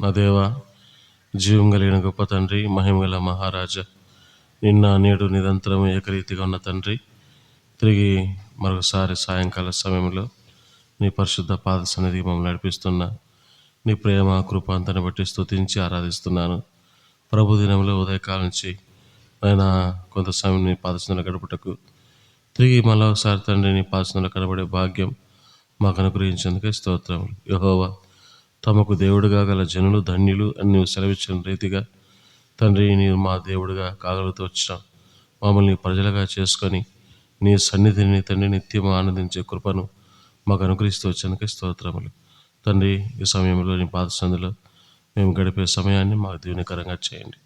నా దేవా, జీవం కలిగిన గొప్ప తండ్రి, మహిమగల మహారాజా, నిన్న నేడు నిరంతరం ఏకరీతిగా ఉన్న తండ్రి, తిరిగి మరొకసారి సాయంకాల సమయంలో నీ పరిశుద్ధ పాద సన్నిధికి మమ్మల్ని నడిపిస్తున్న నీ ప్రేమ కృప అంతని బట్టి స్తుతించి ఆరాధిస్తున్నాను. ప్రభు దినంలో ఉదయకాలం నుంచి ఆయన కొంత సమయం నీ పాదసంలో గడుపుటకు తిరిగి మళ్ళీ ఒకసారి తండ్రి నీ పాదసంలో కనబడే భాగ్యం మాకు అనుగ్రహించేందుకే స్తోత్రములు. యెహోవా, తమకు దేవుడుగా గల జనులు ధన్యులు అని నీవు సెలవిచ్చిన రీతిగా తండ్రి, నీవు మా దేవుడుగా కాగలుగుతూ వచ్చిన మమ్మల్ని ప్రజలుగా చేసుకొని నీ సన్నిధిని తండ్రి నిత్యం ఆనందించే కృపను మాకు అనుగ్రహిస్తూ వచ్చేందుకే స్తోత్రములు. తండ్రి, ఈ సమయంలో నీ పాదసంధిలో మేము గడిపే సమయాన్ని మాకు దీవెనకరంగా చేయండి.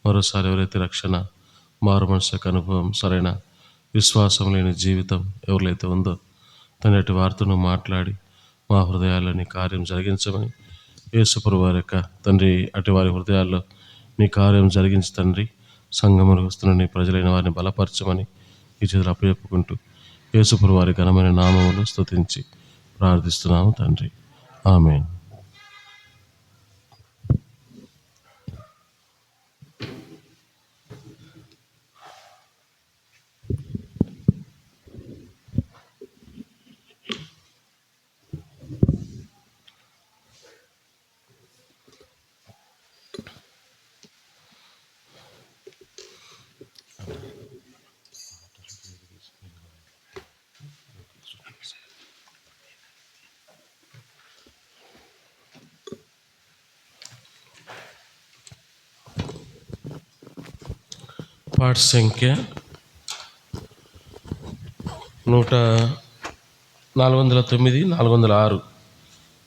మరోసారి ఎవరైతే రక్షణ, మారు మనసుకు అనుభవం, సరైన విశ్వాసం లేని జీవితం ఎవరైతే ఉందో తండ్రి, అటు వారితో మాట్లాడి మా హృదయాల్లో నీ కార్యం జరిగించమని యేసుప్రభువు వారి యొక్క తండ్రి అటు వారి హృదయాల్లో నీ కార్యం జరిగించి తండ్రి, సంఘములకు వస్తున్న నీ ప్రజలైన వారిని బలపరచమని ఈ చేతులు అప్పచెప్పుకుంటూ యేసుప్రభువు వారి ఘనమైన నామములు స్తుతించి ప్రార్థిస్తున్నాము తండ్రి. ఆమేన్. పాట సంఖ్య 409, 406.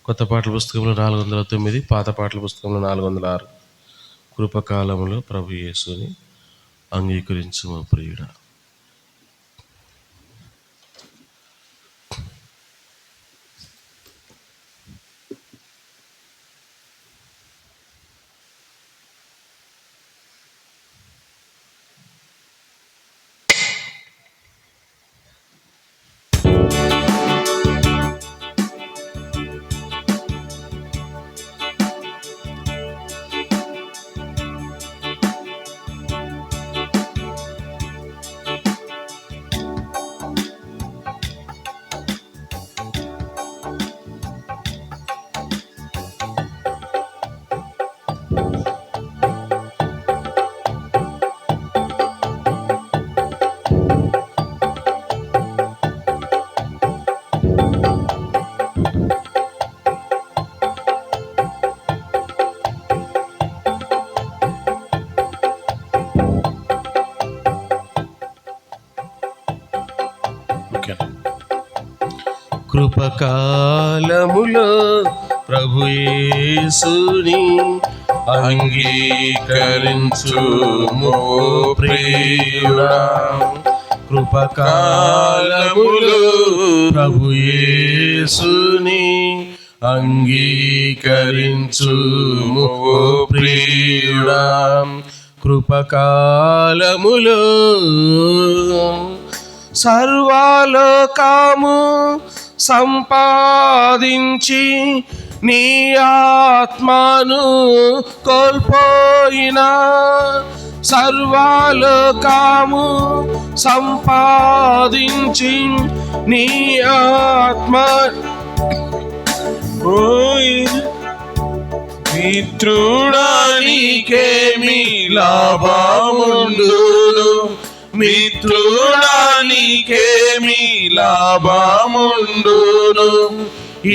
కొత్త పాటల పుస్తకంలో 409, పాత పాటల పుస్తకంలో 406. కృపకాలంలో ప్రభు యేసుని అంగీకరించు మా ప్రియుడా. కృపకాలములో ప్రభు యేసుని అంగీకరించుము ప్రియుడా. కృపకాలములో ప్రభు యేసుని అంగీకరించుము ప్రియుడా. కృపకాలములో సర్వలోకము సంపాదించి నీ ఆత్మను కోల్పోయినా, సర్వలోకము సంపాదించి నీ ఆత్మ మిత్రుడానికేమి లాభముండును, మిత్రుడానికేమి లాభముండును,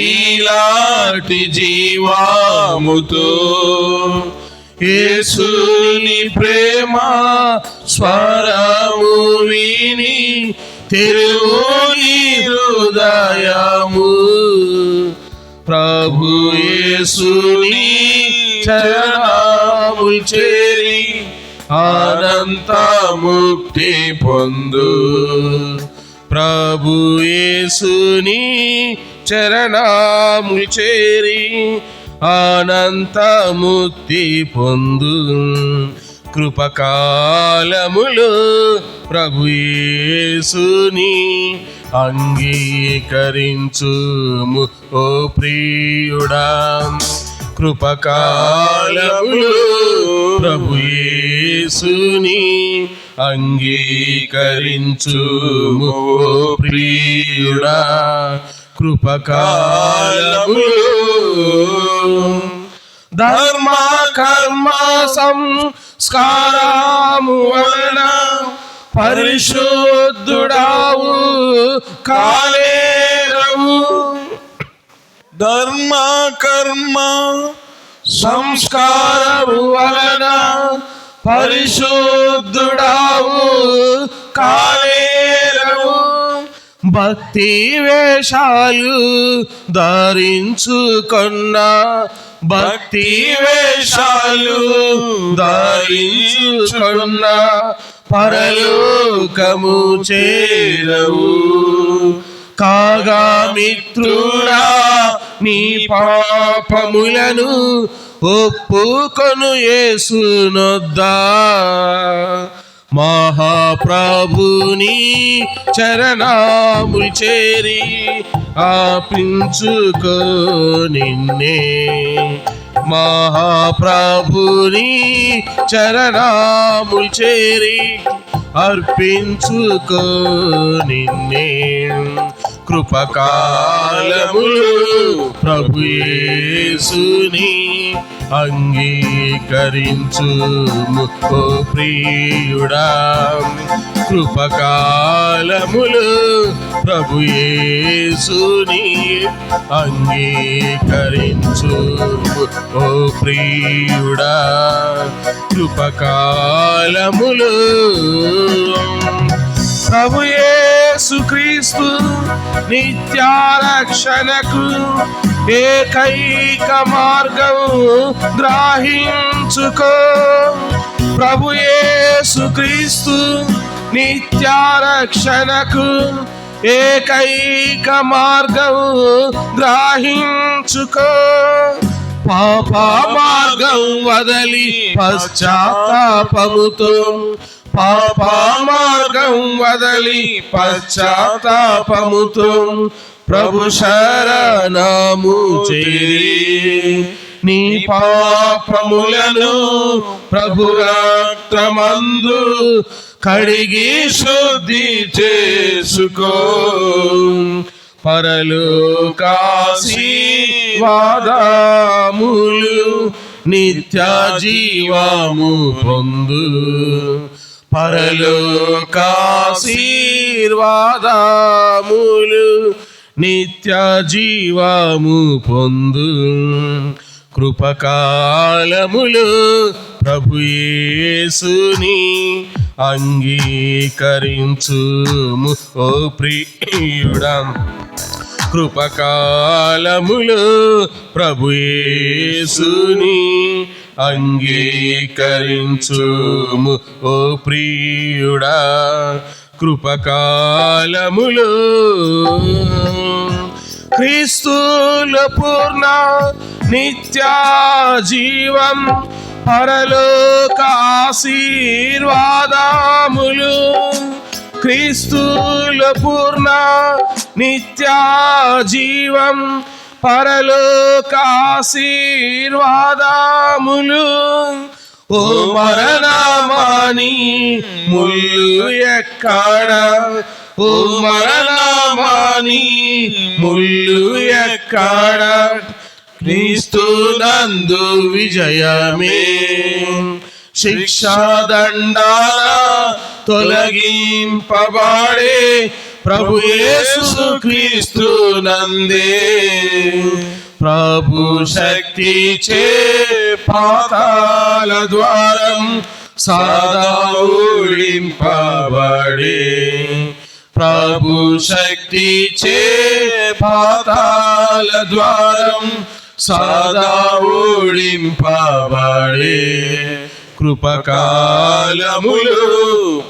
ఈలాటి జీవాముతో యేసుని ప్రేమ స్వరము విని తెరువుని హృదయము. ప్రభు యేసుని చరణములు చేరి అనంత ముక్తి పొందు. ప్రభు యేసుని చరణములు చేరి అనంత ముక్తి పొందు. కృపకాలములు ప్రభు యేసుని అంగీకరించుము ఓ ప్రియుడా. కృపకాలములు ప్రభు యేసుని అంగీకరించుము ఓ ప్రియుడా. కృపకాలములు ధర్మ కర్మ సంస్కారము వలన పరిశుద్ధుడావు కాలేరవు. ధర్మ కర్మ సంస్కారము వలన పరిశుద్ధుడావు కాలేరవు. భక్తి వేషాలు ధరించుకొన్న భక్తి వేషాలు ధరించుకొన్న పరలోకము చేరవు. కాగా మిత్రుడా నీ పాపములను ఒప్పుకొను యేసునొద్దా. మహాప్రభుని చరణాములు చేరి ఆపించుకో నిన్నే. మహాప్రభుని చరణాములు చేరి అర్పించుకో నిన్నే. కృపకాలములు ప్రభు యేసుని అంగీకరించుము ఓ ప్రియుడా. కృపకాలములు ప్రభు యేసుని అంగీకరించుము ఓ ప్రియుడా. కృపకాలములు ప్రభు యేసుక్రీస్తు నిత్యారక్షణకు ఏకైక మార్గం గ్రహించుకో. ప్రభు యేసుక్రీస్తు నిత్యారక్షణకు ఏకైక మార్గం గ్రహించుకో. పాప మార్గం వదలి పశ్చాత్తాపముతో పాప మార్గం వదలి పశ్చాత్తాపముతో ప్రభు శరణము చేరి నీ పాపములను ప్రభు రక్తమందు కడిగి శుద్ధి చేసుకో. పరలోకాశీర్వాదములు నిత్య జీవము పొందు. పరలోకాశీర్వాదములు నిత్య జీవము పొందు. కృపకాలములు ప్రభు యేసుని అంగీకరించుము ఓ ప్రియుడా. కృపకాలములు ప్రభు యేసుని అంగీకరించుము ఓ ప్రియుడా. కృపకాలములు క్రీస్తుల పూర్ణ నిత్య జీవం పరలోక ఆశీర్వాదములు. క్రీస్తుల పూర్ణ నిత్య జీవం పరలోక ఆశీర్వాదములు. ఓ మరణమాని ముళ్ళు ఎక్కడ, ఓ మరణమాని ముళ్ళు ఎక్కడ, క్రీస్తునందు విజయమే. శిక్షాదండాన తొలగింపబడే ప్రభు యేసు క్రీస్తు నందే. ప్రభు శక్తి చే పాతాళ ద్వారం సదా ఊడింపబడే. ప్రభు శక్తి చే పాతాళ ద్వారం సదా ఊడింపబడే. కృపకాలములు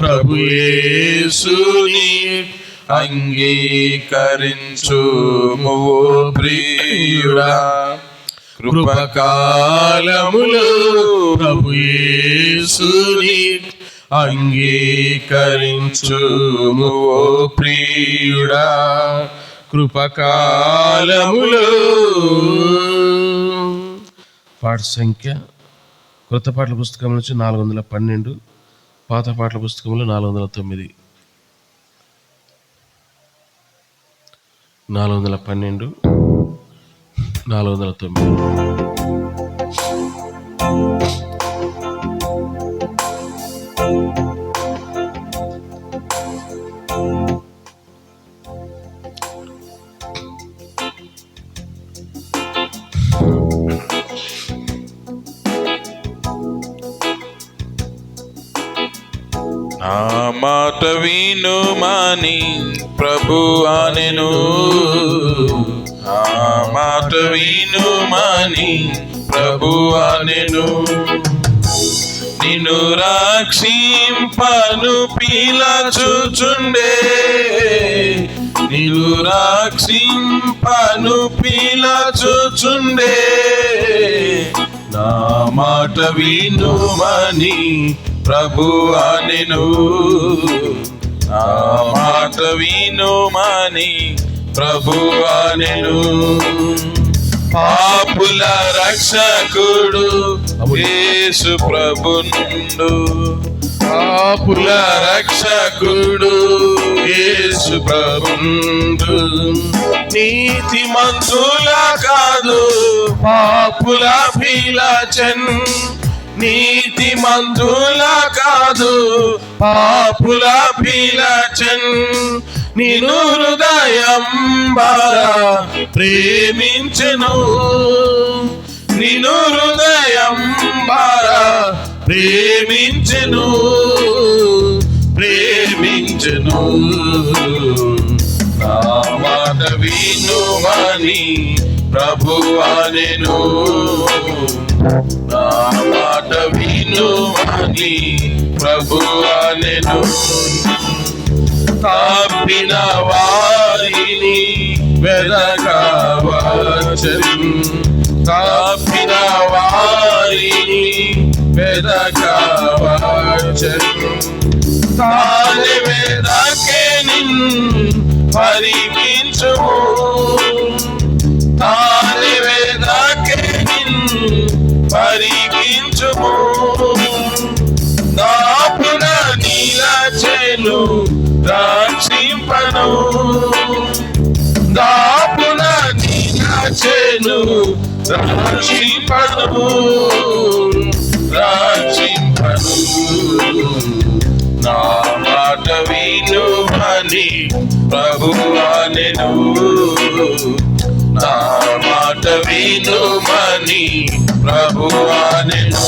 ప్రభు యేసుని అంగీకరించుము ఓ ప్రియుడా. కృపకాలములు ప్రభు యేసుని అంగీకరించుము ఓ ప్రియుడా. కృపకాలములు పాట సంఖ్య క్రొత్త పాటల పుస్తకం నుంచి 412, పాత పాటల పుస్తకంలో 409. 412, 409. నా మాట వినుమని ప్రభువా నేను, నా మాట వినుమని ప్రభువా నేను, నిన్ను రక్షింపను పిలచుచుండే, నిన్ను రక్షింపను పిలచుచుండే, నా మాట వినుమని ప్రభువా నేను, నా మాట వినుమని ప్రభువా నేను. పాపుల రక్షకుడు యేసు ప్రభుండు, పాపుల రక్షకుడు యేసు ప్రభుండు, నీతిమంతుల కాదు పాపుల పిలచన్, నీతిమంతుల కాదు పాపుల పిలచన్, నిన్ను హృదయం బారా ప్రేమించెను, నిన్ను హృదయం బారా ప్రేమించెను, ప్రేమించెను, నా మాట వినుమని ప్రభువా నేను, నా మాట వినుమని ప్రభువా నేను. తప్పిన వారిని వెదకవచ్చెను, తప్పిన వారిని వెదకవచ్చెను, తానే వెదకే నిన్ను పరిపించుము, తానే వెదకే నిన్ను పరిపించుము, దాపున నిలచెను రక్షింపను, దాపున నిలచెను రక్షింపను, రక్షింపను, నా మాట వినుమని ప్రభువా నేను, నా మాట వినుమని ప్రభువా నేను.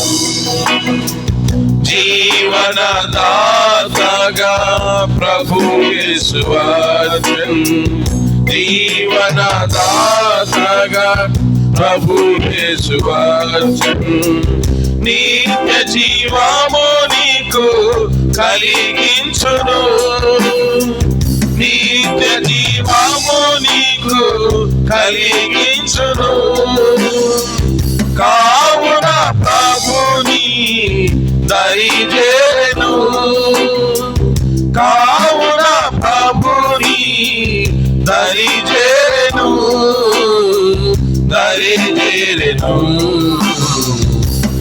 జీవనదాతగా ప్రభు యేసు వచ్చెను, జీవనదాతగా ప్రభు యేసు వచ్చెను, నిత్య జీవము నీకు కలిగించును, నిత్య జీవము నీకు కలిగించును, కావున ప్రభుని దరిచేరెను, కావున ప్రభుని దరిచేరెను, దరిచేరెను,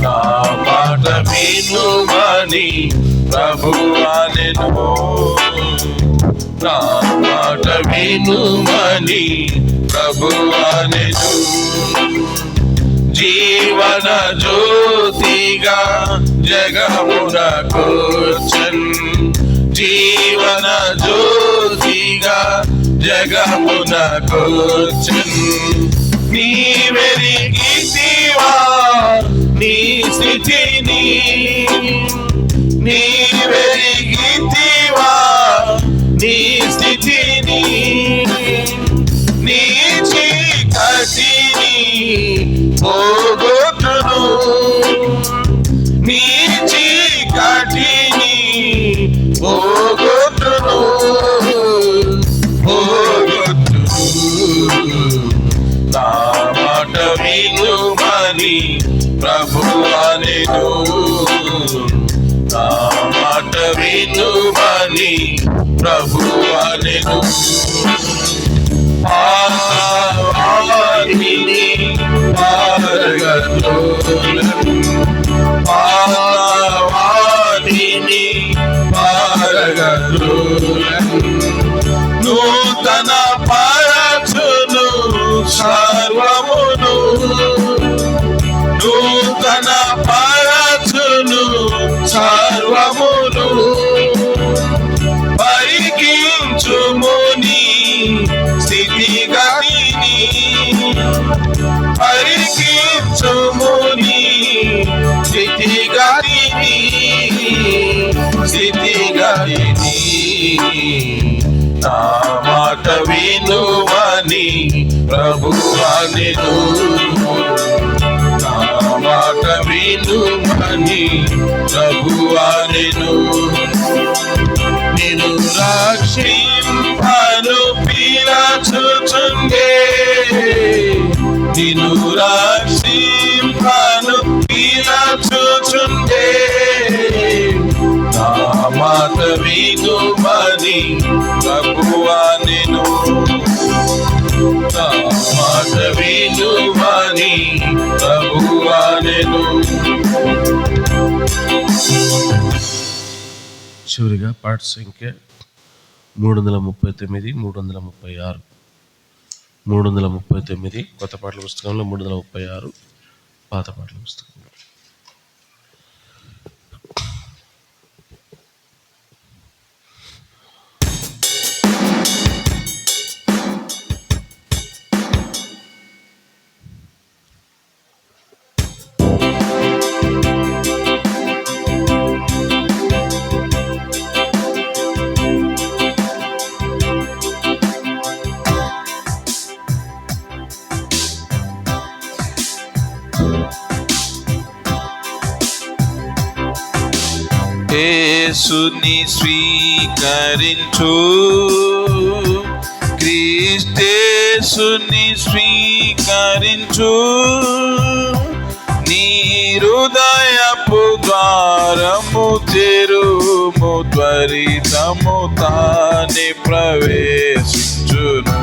నా మాట వినుమని ప్రభువా నేను, నా మాట వినుమని ప్రభువా నేను. జీవన జ్యోతిగా జగమునకొచ్చెన్, జీవన జ్యోతిగా జగమునకొచ్చెన్, నీవెరిగితివా నీ స్థితిని, నీవెరిగితివా నీ స్థితిని, నీ చీకటిని పోగొట్టును, నీ చీకటిని పోగొట్టును, పోగొట్టును, నా మాట వినుమని ప్రభువా నేను, నా మాట వినుమని ప్రభువా నేను. పావాని పారగ పాతవాటిని పారగలులను నూతన పరచును సర్వమును నూతన పరచును సర్వమును పరికించుముని స్థితిగతిని పరికించుముని స్థితిగతిని నా మాట వినుమని ప్రభువా నిను నా మాట వినుమని ప్రభువా నిను నిన్ను రక్షింపను పిలచుచుండే నిన్ను రక్షింపను పిలచుచుండే నా మాట వినుమని ప్రభువా నిను నా మాట వినుమని ప్రభువా నిను. చివరిగా పాట సంఖ్య 339 336 339 కొత్త పాటల పుస్తకంలో 336 పాత పాటల పుస్తకంలో. యేసుని స్వీకరించు క్రీస్తేసుని స్వీకరించు నీ హృదయపు ద్వారము తెరుము త్వరితము తానే ప్రవేశించును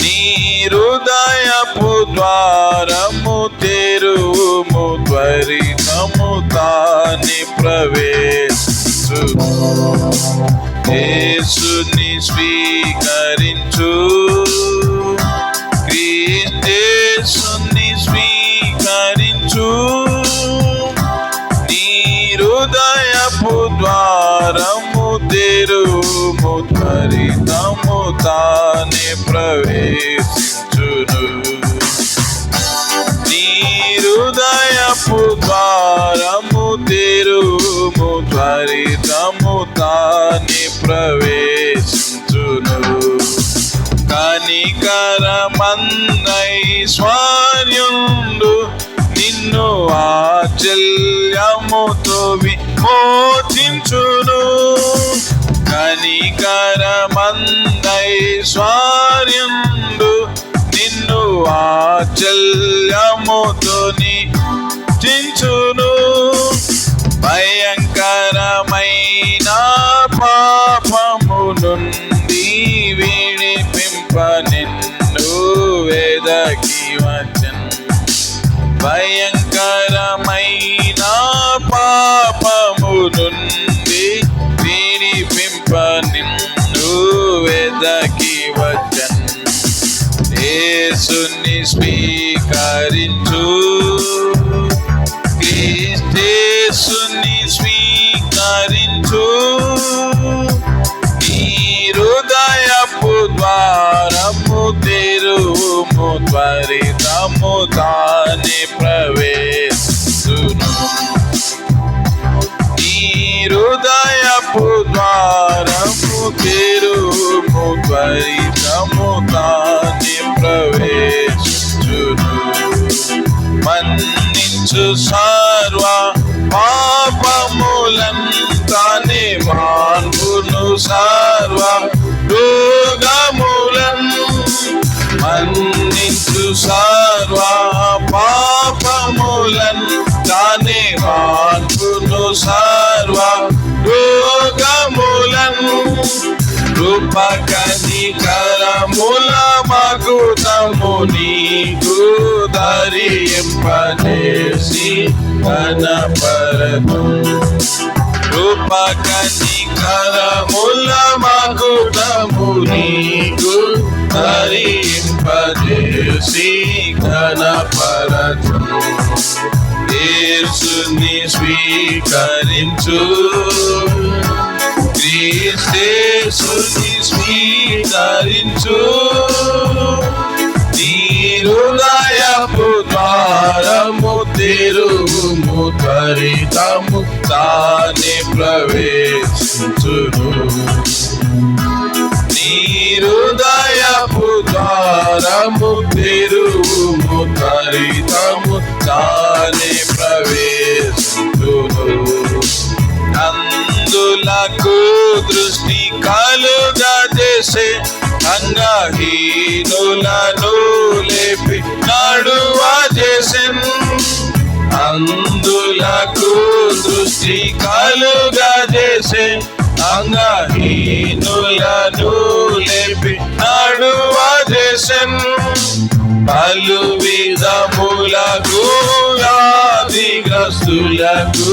నీ హృదయపు ద్వారము తెరుము త్వరితము తానే ప్రవేశించును యేసుని స్వీకరించు క్రీస్తేసుని స్వీకరించు నీ హృదయపు ద్వారము తెరుము త్వరితము తానే ప్రవేశించును నీ హృదయపు ద్వారము తెరుము త్వరితము తానే ప్రవేశించును కనికరమందైశ్వర్యుండు నిన్ను వాత్సల్యముతో విమోచించును కనికరమందైశ్వర్యుండు నిన్ను వాత్సల్యముతో చించును భయంకరమైన పాపము నుండి విడిపింప నిన్ను వెదకి వచ్చెను భయంకరమైన పాపము నుండి విడిపింప నిన్ను వెదకి వచ్చెను యేసుని స్వీకరించు క్రీస్తేసుని స్వీకరించు నీ హృదయపు ద్వారము తెరుము త్వరితము తానే ప్రవేశించును నీ హృదయపు ద్వారము తెరుము త్వరితము తానే ప్రవేశించును మన్నించు సర్వ పాపములంతానే మాన్పును సర్వ రోగములను మన్నించు సర్వ పాపములంతానే మాన్పును సర్వ రోగములను కృపకనికరముల మకుటము నీకు ధరించును ధరింపజేసి కనపరతు కృప కనికరముల మకుటము నీకు ధరింపజేసి కనపరతు యేసుని స్వీకరించు క్రీస్తేసుని స్వీకరించు నీ హృదయపు ద్వారము తెరువుము త్వరితము తానే ప్రవేశించును నీ హృదయపు ద్వారము తెరువుము త్వరితము తానే ప్రవేశించును అందులకు దృష్టి కలుగజేసే అంగహీనులను లేపి నడువజేసెన్ అందులకు దృష్టి కలుగజేసే అంగహీనులను లేపి నడువజేసెన్ పలు విధములకు వ్యాధిగ్రస్తులకు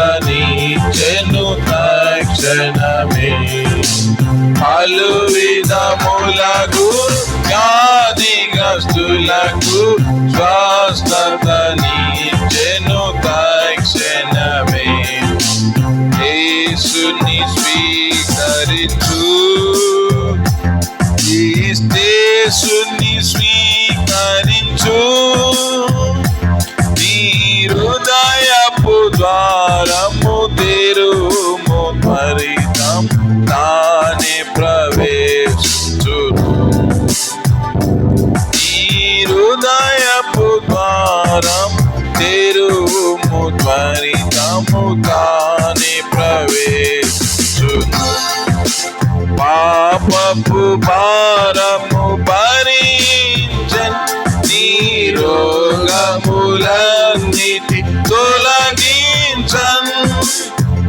స్వస్థతనిచ్చెను తక్షణమే పలు విధములకు వ్యాధిగ్రస్తులకు స్వస్థతనిచ్చెను తక్షణమే యేసుని స్వీకరించు యేసుని స్వీకరించు నీ హృదయపు ద్వారము తెరువుము త్వరితం తానే ప్రవేశించును నీ హృదయపు ద్వారం తెరువుము త్వరితము తానే ప్రవేశించును పాపపు భారము భరించెన్ నీ రోగములన్నిటి తొలగించన్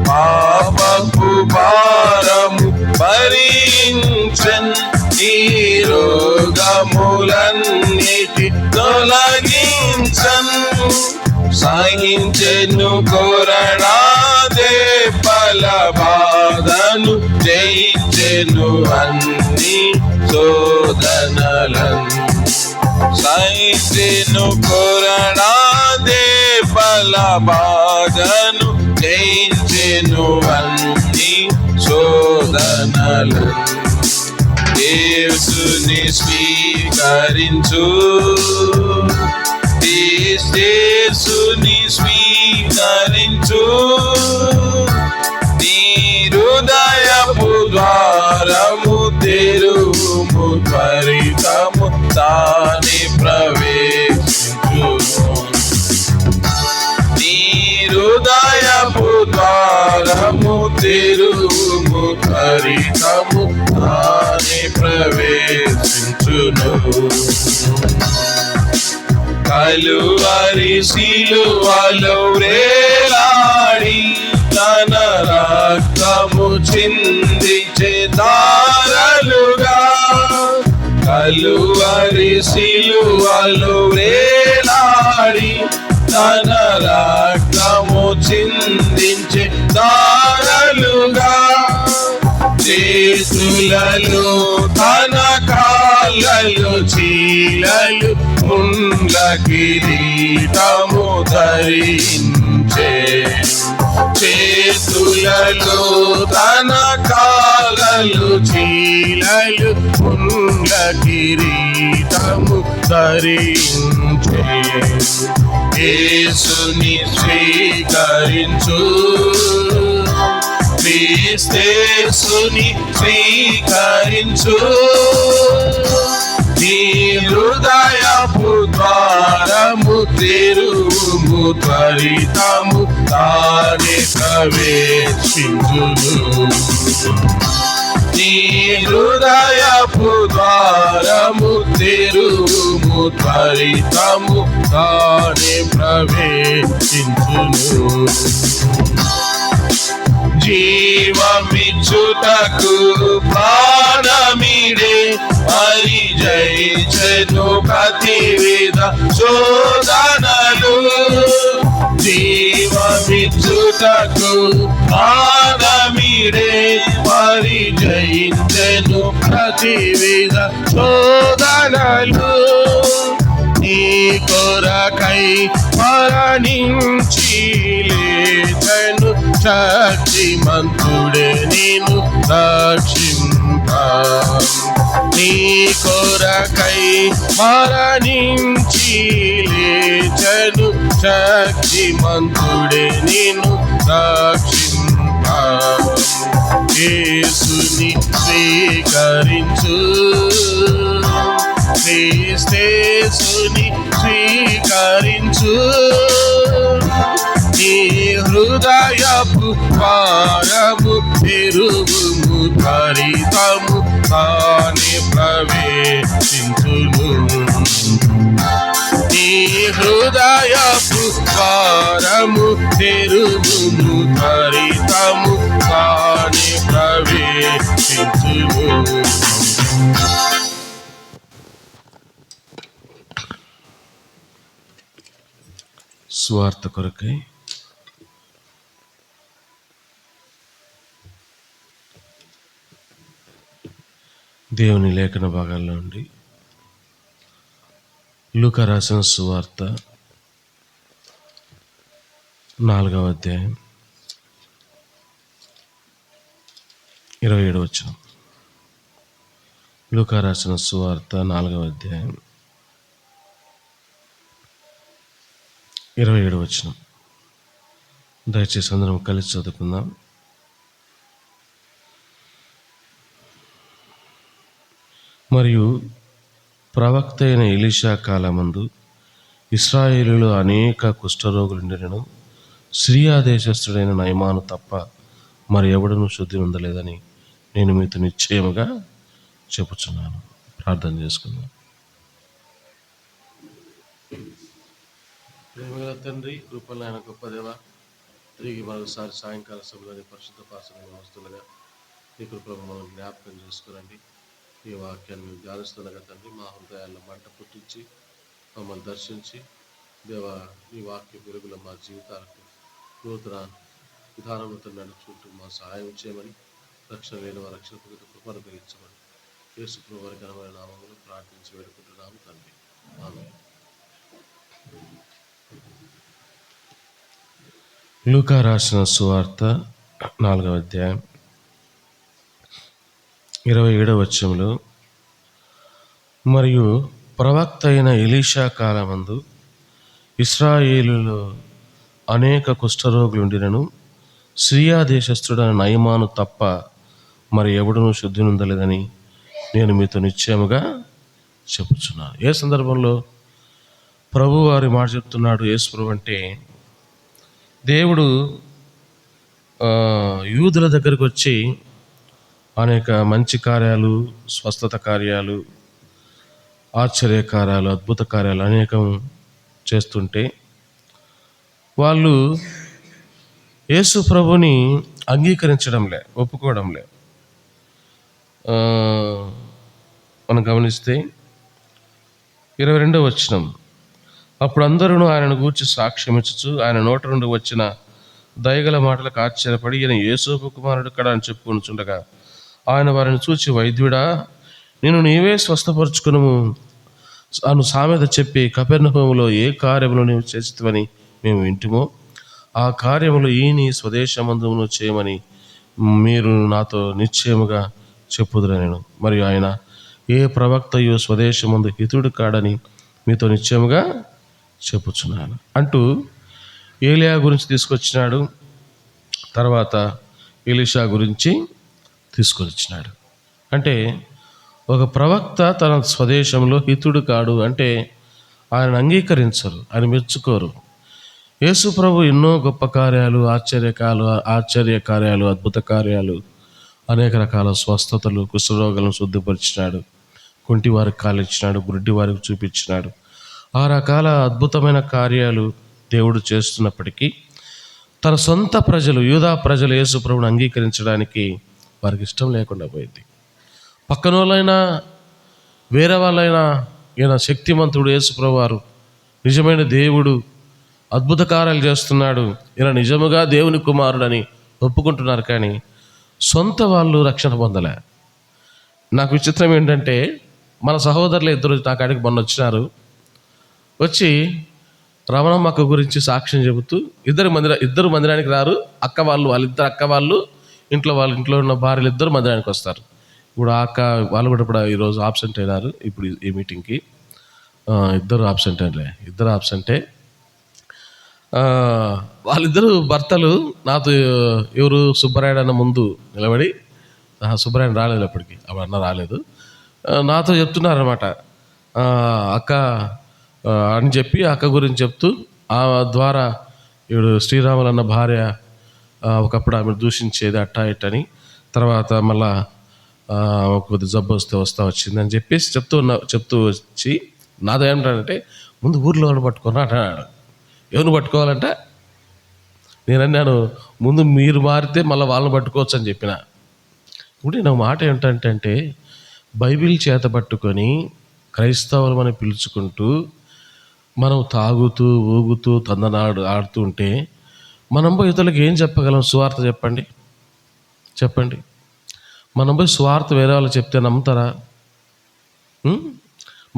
పాపపు భారము భరించెన్ నీ రోగములన్నిటి తొలగించన్ సహించెను కొరడాదే పల బాధను జయించెను అన్ని శోధనలను సహించెను కొరడాదే పల బాధను జయించెను అన్ని శోధనలను యేసుని స్వీకరించు యేసుని స్వీకరించు నీ హృదయపు ద్వారము తెరువుము త్వరితము తానే ప్రవేశించును నీ హృదయపు ద్వారము తెరువుము త్వరితము తానే ప్రవేశించును కలువరి సిలువలో వేలాడి తన రక్తము చిందించే దారలుగా కలువరి సిలువలో వేలాడి తన రక్తము చిందించే దారలుగా చేతులలో తన కాళ్ళలో చీలలు ముండ్ల కిరీటము ధరించే చేతులలో తన కాళ్ళలో చీలలు ముండ్ల కిరీటము ధరించే యేసుని స్వీకరించు క్రీస్తేసుని స్వీకరించు నీ హృదయపు ద్వారము తెరువుము త్వరితము తానే ప్రవేశించును నీ హృదయపు ద్వారము తెరువుము త్వరితము తానే ప్రవేశించును జీవమిచ్చుటకు ప్రాణమిడే మరి జయించెను ప్రతివిధ శోధనలు. జీవమిచ్చుటకు ఆదమిడే మరి జయించెను ప్రతివిధ శోధనలు. నీ కొరకై మరణించి లేచెను శక్తిమంతుడే నిన్ను రక్షింప. నీ కొరకై మరణించి లేచెను శక్తిమంతుడే నిన్ను రక్షింప. యేసుని స్వీకరించు, క్రీస్తేసుని స్వీకరించు. నీ హృదయపు ద్వారము తెరువుము, త్వరితము తానే ప్రవేశించును. నీ హృదయపు ద్వారము తెరువుము, త్వరితము తానే ప్రవేశించును. స్వార్థ కొరకై దేవుని లేఖన భాగాల్లో నుండి లూకా రాసిన సువార్త 4వ అధ్యాయం 27వ వచనం. లూకా రాసిన సువార్త 4వ అధ్యాయం 27వ వచనం. దయచేసి అందరం కలిసి చదువుకుందాం. మరియు ప్రవక్త అయిన ఎలీషా కాలమందు ఇశ్రాయేలులో అనేక కుష్ఠరోగులుండినను సిరియా దేశస్థుడైన నయమాను తప్ప మరి ఎవడనూ శుద్ధి ఉండలేదని నేను మీతో నిశ్చయముగా చెప్పుచున్నాను. ప్రార్థన చేసుకుందాం. ప్రేమగల తండ్రి, కృపలైన గొప్ప దేవ, తిరిగి మరోసారి సాయంకాల సమయంలో పరిశుద్ధ పాసనగా వస్తుండగా ఈ కృపను మనం జ్ఞాపకం చేసుకురండి. ఈ వాక్యాన్ని మేము ధ్యానిస్తుండగా తండ్రి, మా హృదయాల్లో మంట పుట్టించి మమ్మల్ని దర్శించి దేవ, ఈ వాక్య వెలుగులో మా జీవితాలకు నూతన విధానంతో నడుచుకుంటూ మా సహాయం చేయమని, రక్షణ లేని వారి రక్షణ పొందుతూ కృపను కలిగించమని యేసు ప్రభువు వారి ఘనమైన నామములో ప్రార్థించి వేడుకుంటున్నాము తండ్రి. ఆమేన్. లూకా రాసిన సువార్త 4వ అధ్యాయం 27వ వచనంలో, మరియు ప్రవక్త అయిన ఎలీషా కాలమందు ఇశ్రాయేలులో అనేక కుష్ఠరోగులుండినను సిరియా దేశస్థుడైన నయమాను తప్ప మరి ఎవడనూ శుద్ధి నొందలేదని నేను మీతో నిశ్చయముగా చెప్పుచున్నాను. ఏ సందర్భంలో ప్రభు వారి మాట చెప్తున్నాడు? యేసు ప్రభు అంటే దేవుడు యూదుల దగ్గరికి వచ్చి అనేక మంచి కార్యాలు, స్వస్థత కార్యాలు, ఆశ్చర్య కార్యాలు, అద్భుత కార్యాలు అనేకం చేస్తుంటే వాళ్ళు యేసు ప్రభుని అంగీకరించడంలే, ఒప్పుకోవడంలే. మనం గమనిస్తే 22వ వచనం, అప్పుడు అందరూ ఆయనను గూర్చి సాక్ష్యమిచ్చుచు ఆయన నోట నుండి వచ్చిన దయగల మాటలకు ఆశ్చర్యపడి ఈయన యేసోపు కుమారుడు కదా అని చెప్పుకొనుచుండగా ఆయన వారిని చూచి, వైద్యుడా, నేను నీవే స్వస్థపరుచుకును అను సామెత చెప్పి కపెర్నహూములో ఏ కార్యములు నీవు చేసితివని మేము వింటిమో ఆ కార్యములు ఈ నీ స్వదేశమందును చేయమని మీరు నాతో నిశ్చయముగా చెప్పుదురనెను. మరియు ఆయన, ఏ ప్రవక్తయు స్వదేశమందు హితుడు కాడని మీతో నిశ్చయముగా చెప్పుచున్నాను అంటూ ఏలియా గురించి తీసుకొచ్చినాడు. తర్వాత ఎలీషా గురించి తీసుకొని వచ్చినాడు. అంటే ఒక ప్రవక్త తన స్వదేశంలో హితుడు కాడు అంటే ఆయన అంగీకరించరు, ఆయన మెచ్చుకోరు. యేసు ప్రభు ఎన్నో గొప్ప కార్యాలు, ఆశ్చర్య కార్యాలు, అద్భుత కార్యాలు, అనేక రకాల స్వస్థతలు, కుష్ఠరోగులను శుద్ధిపరిచినాడు, కుంటి వారికి కాలిచ్చినాడు, గుడ్డి వారికి చూపించినాడు. ఆ రకాల అద్భుతమైన కార్యాలు దేవుడు చేస్తున్నప్పటికీ తన సొంత ప్రజలు, యూదా ప్రజలు యేసు ప్రభువును అంగీకరించడానికి వారికి ఇష్టం లేకుండా పోయింది. పక్కనోళ్ళైనా వేరే వాళ్ళైనా ఈయన శక్తిమంతుడు యేసుప్రభు వారు, నిజమైన దేవుడు, అద్భుత కార్యాలు చేస్తున్నాడు, ఈయన నిజముగా దేవుని కుమారుడని ఒప్పుకుంటున్నారు, కానీ సొంత వాళ్ళు రక్షణ పొందలే. నాకు విచిత్రం ఏంటంటే, మన సహోదరులు ఇద్దరు నా కాడికి మొన్న వచ్చినారు. వచ్చి రమణమ్మక్క గురించి సాక్ష్యం చెబుతూ ఇద్దరు మందిరానికి రారు. వాళ్ళిద్దరు అక్క వాళ్ళు ఇంట్లో ఉన్న భార్యలు ఇద్దరు మందిరానికి వస్తారు. ఇప్పుడు ఆ అక్క వాళ్ళు కూడా ఇప్పుడు ఈరోజు ఆబ్సెంట్ అయినారు. ఇప్పుడు ఈ మీటింగ్కి ఇద్దరు ఆబ్సెంటే. వాళ్ళిద్దరు భర్తలు నాతో, ఎవరు సుబ్బరాయుడు అన్న ముందు నిలబడి, సుబ్బరాయుడు రాలేదు అప్పటికి, అప్పుడు అన్న రాలేదు, నాతో చెప్తున్నారనమాట. అక్క అని చెప్పి అక్క గురించి చెప్తూ, ఆ ద్వారా ఇప్పుడు శ్రీరాములు అన్న భార్య ఒకప్పుడు ఆమె దూషించేది అట్టా ఇట్టని, తర్వాత మళ్ళా కొద్ది జబ్బు వస్తా వచ్చింది అని చెప్పేసి చెప్తూ వచ్చి నాతో ఏమంటాడంటే, ముందు ఊర్లో వాళ్ళు పట్టుకున్నా అంటున్నాడు. ఎవరిని పట్టుకోవాలంట? నేను అన్నాను, ముందు మీరు మారితే మళ్ళీ వాళ్ళని పట్టుకోవచ్చు అని చెప్పిన. ఇప్పుడు నా మాట ఏంటంటే, బైబిల్ చేత పట్టుకొని క్రైస్తవులమని పిలుచుకుంటూ మనం తాగుతూ ఊగుతూ ఆడుతూ ఉంటే మనం పోయి ఇతరులకు ఏం చెప్పగలం? సువార్త చెప్పండి. మనం పోయి సువార్త వేరే వాళ్ళు చెప్తే నమ్ముతారా?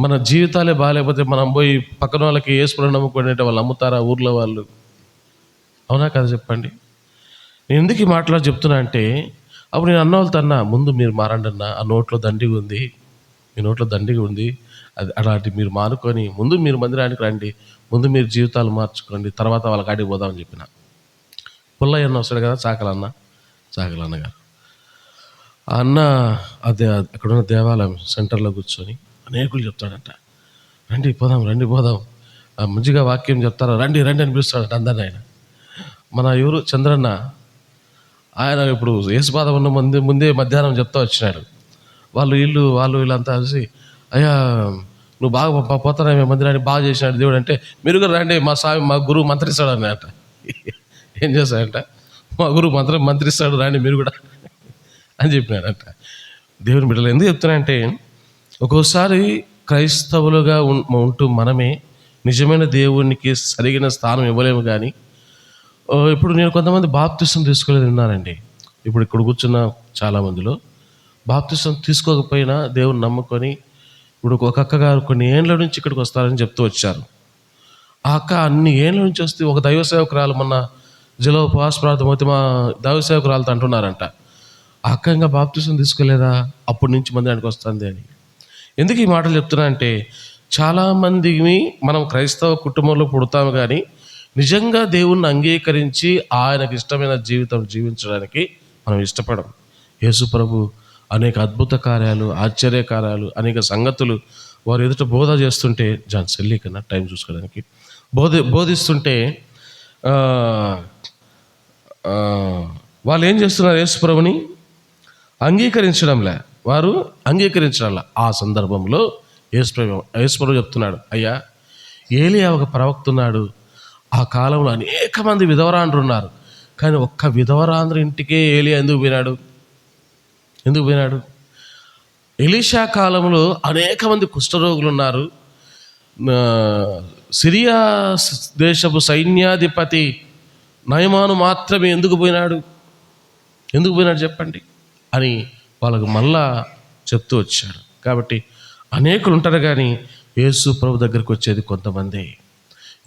మన జీవితాలే బాగాలేకపోతే మనం పోయి పక్కన వాళ్ళకి యేసుప్రభువుని నమ్ముకునేట వాళ్ళు నమ్ముతారా? ఊర్లో వాళ్ళు. అవునా కదా చెప్పండి. నేను ఎందుకు ఈ మాటలు చెప్తున్నా అంటే, అప్పుడు నేను అన్న వాళ్ళతో అన్నా, ముందు మీరు మారండి అన్న, ఆ నోట్లో దండిగా ఉంది, మీ నోట్లో దండిగా ఉంది, అది అలాంటి మీరు మానుకొని ముందు మీరు మందిరానికి రండి, ముందు మీరు జీవితాలు మార్చుకోండి, తర్వాత వాళ్ళ కాడికి పోదామని చెప్పిన. పుల్లయ్య అన్న వస్తాడు కదా, చాకలన్న గారు, ఆ అన్న అదే అక్కడున్న దేవాలయం సెంటర్లో కూర్చొని అనేకులు చెప్తాడంట, రండి పోదాం, మంచిగా వాక్యం చెప్తారా, రండి అని పిలుస్తాడంట అందరిని. ఆయన మన ఎవరు చంద్రన్న, ఆయన ఇప్పుడు యేసుబాధ ఉన్న ముందే మధ్యాహ్నం చెప్తా వచ్చినాడు. వాళ్ళు వీళ్ళంతా కలిసి, అయ్యా నువ్వు బాగా పోతానే మందిరాన్ని బాగా చేసినాడు దేవుడు అంటే, మీరు కూడా రండి, మా గురువు మంత్రిస్తాడు అన్నట. ఏం చేస్తాడంట, మా గురువు మంత్రిస్తాడు, రండి మీరు కూడా అని చెప్పినాడంట. దేవుని బిడ్డలు ఎందుకు చెప్తున్నానంటే, ఒక్కోసారి క్రైస్తవులుగా ఉంటూ మనమే నిజమైన దేవునికి సరిగిన స్థానం ఇవ్వలేము. కానీ ఇప్పుడు నేను కొంతమంది బాప్తిసం తీసుకోలేదు విన్నానండి. ఇప్పుడు ఇక్కడ కూర్చున్న చాలామందిలో బాప్తిసం తీసుకోకపోయినా దేవుని నమ్ముకొని, ఇప్పుడు ఒక అక్క గారు కొన్ని ఏళ్ళ నుంచి ఇక్కడికి వస్తారని చెప్తూ వచ్చారు. ఆ అక్క అన్ని ఏళ్ళ నుంచి వస్తే, ఒక దైవ సేవకురాలు మొన్న జిలో ఉపవాస ప్రార్థన మా దైవ సేవకురాలతో అంటున్నారంట, ఆ అక్క ఇంకా బాప్తిసం తీసుకోలేదా, అప్పటి నుంచి మందిరానికి వస్తుంది అని. ఎందుకు ఈ మాటలు చెప్తున్నా అంటే, చాలామందిని మనం క్రైస్తవ కుటుంబంలో పుడతాము, కానీ నిజంగా దేవుణ్ణి అంగీకరించి ఆయనకు ఇష్టమైన జీవితం జీవించడానికి మనం ఇష్టపడం. యేసు ప్రభు అనేక అద్భుత కార్యాలు, ఆశ్చర్య కార్యాలు, అనేక సంగతులు వారు ఎదుట బోధ చేస్తుంటే, సెల్లి కన్నా టైం చూసుకోవడానికి బోధిస్తుంటే వాళ్ళు ఏం చేస్తున్నారు? యేసు ప్రభుని వారు అంగీకరించడంలా. ఆ సందర్భంలో యేసు ప్రభు చెప్తున్నాడు, అయ్యా ఏలియా ఒక ప్రవక్త ఉన్నాడు, ఆ కాలంలో అనేక మంది విధవరాండ్రు ఉన్నారు, కానీ ఒక్క విధవరాంధ్ర ఇంటికే ఏలియా ఎందుకు పోయినాడు? ఎలీషా కాలంలో అనేక మంది కుష్ఠరోగులు ఉన్నారు, సిరియా దేశపు సైన్యాధిపతి నయమాను మాత్రమే ఎందుకు పోయినాడు చెప్పండి అని వాళ్ళకు మళ్ళా చెప్తూ వచ్చాడు. కాబట్టి అనేకులు ఉంటారు, కానీ యేసు ప్రభు దగ్గరికి వచ్చేది కొంతమంది,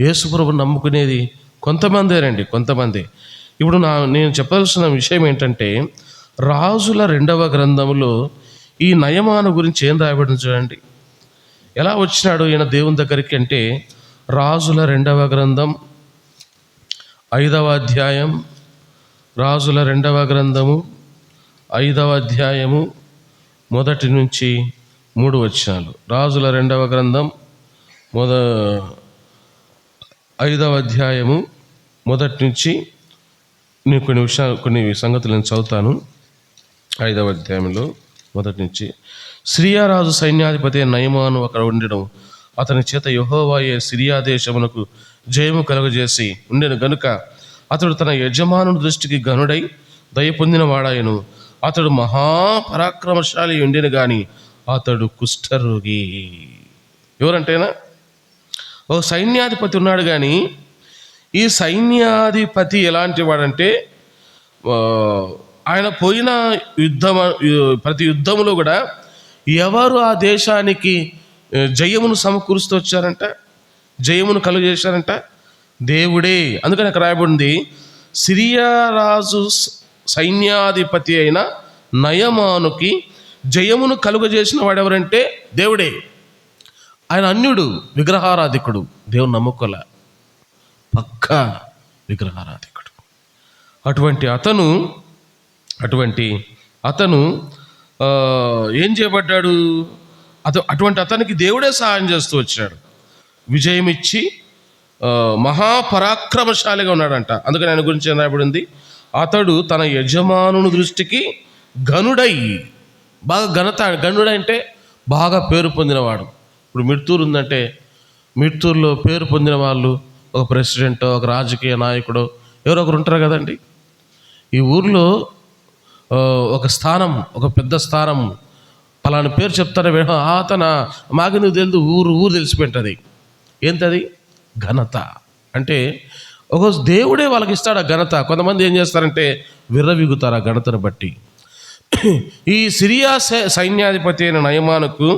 యేసు ప్రభుని నమ్ముకునేది కొంతమంది. ఇప్పుడు నేను చెప్పాల్సిన విషయం ఏంటంటే, రాజుల 2వ గ్రంథంలో ఈ నయమాను గురించి ఏం రాయబడింది చూడండి. ఎలా వచ్చినాడు ఈయన దేవుని దగ్గరికి అంటే, రాజుల 2వ గ్రంథం 5వ అధ్యాయం, రాజుల 2వ గ్రంథము 5వ అధ్యాయము 1 నుంచి 3 వచనాలు. రాజుల 2వ గ్రంథం 5వ అధ్యాయము 1 నుంచి నేను కొన్ని సంగతులు నేను చదువుతాను. 5వ అధ్యాయంలో 1 నుంచి, సిరియా రాజు సైన్యాధిపతి నయమాను అక్కడ ఉండడం, అతని చేత యెహోవాయే సిరియా దేశమునకు జయము కలుగజేసి ఉండెను గనుక అతడు తన యజమానుని దృష్టికి ఘనుడై దయ పొందిన వాడాయను. అతడు మహాపరాక్రమశాలి ఉండెను, కానీ అతడు కుష్ఠరోగి. ఎవరంటేనా ఓ సైన్యాధిపతి ఉన్నాడు. కానీ ఈ సైన్యాధిపతి ఎలాంటి వాడంటే ఆయన పోయిన ప్రతి యుద్ధంలో కూడా ఎవరు ఆ దేశానికి జయమును సమకూరుస్తూ వచ్చారంట, జయమును కలుగజేశారంట? దేవుడే. అందుకని అక్కడ రాయబడింది, సిరియా రాజు సైన్యాధిపతి అయిన నయమానుకి జయమును కలుగజేసిన వాడెవరంటే దేవుడే. ఆయన అన్యుడు, విగ్రహారాధికుడు, దేవుని నమ్ముకోల, పక్కా విగ్రహారాధికుడు. అటువంటి అతను ఏం చేయబడ్డాడు? అటువంటి అతనికి దేవుడే సహాయం చేస్తూ వచ్చాడు, విజయం ఇచ్చి మహాపరాక్రమశాలిగా ఉన్నాడంట. అందుకని ఆయన గురించి ఏం రాయబడింది, అతడు తన యజమానుని దృష్టికి ఘనుడై, బాగా గనుడై అంటే బాగా పేరు పొందినవాడు. ఇప్పుడు మిడ్తూరు ఉందంటే మిడ్తూరులో పేరు పొందిన వాళ్ళు, ఒక ప్రెసిడెంట్, ఒక రాజకీయ నాయకుడు, ఎవరో ఒకరు ఉంటారు కదండి. ఈ ఊర్లో ఒక స్థానం, ఒక పెద్ద స్థానం, పలానా పేరు చెప్తారా, అతన మాకు నువ్వు తెలుదు, ఊరు తెలిసిపోయింటుంది. ఏంటది? ఘనత. అంటే ఒక దేవుడే వాళ్ళకి ఇస్తాడు ఆ ఘనత. కొంతమంది ఏం చేస్తారంటే విర్రవీగుతారు ఆ ఘనతను బట్టి. ఈ సిరియా సైన్యాధిపతి అయిన నయమానుకు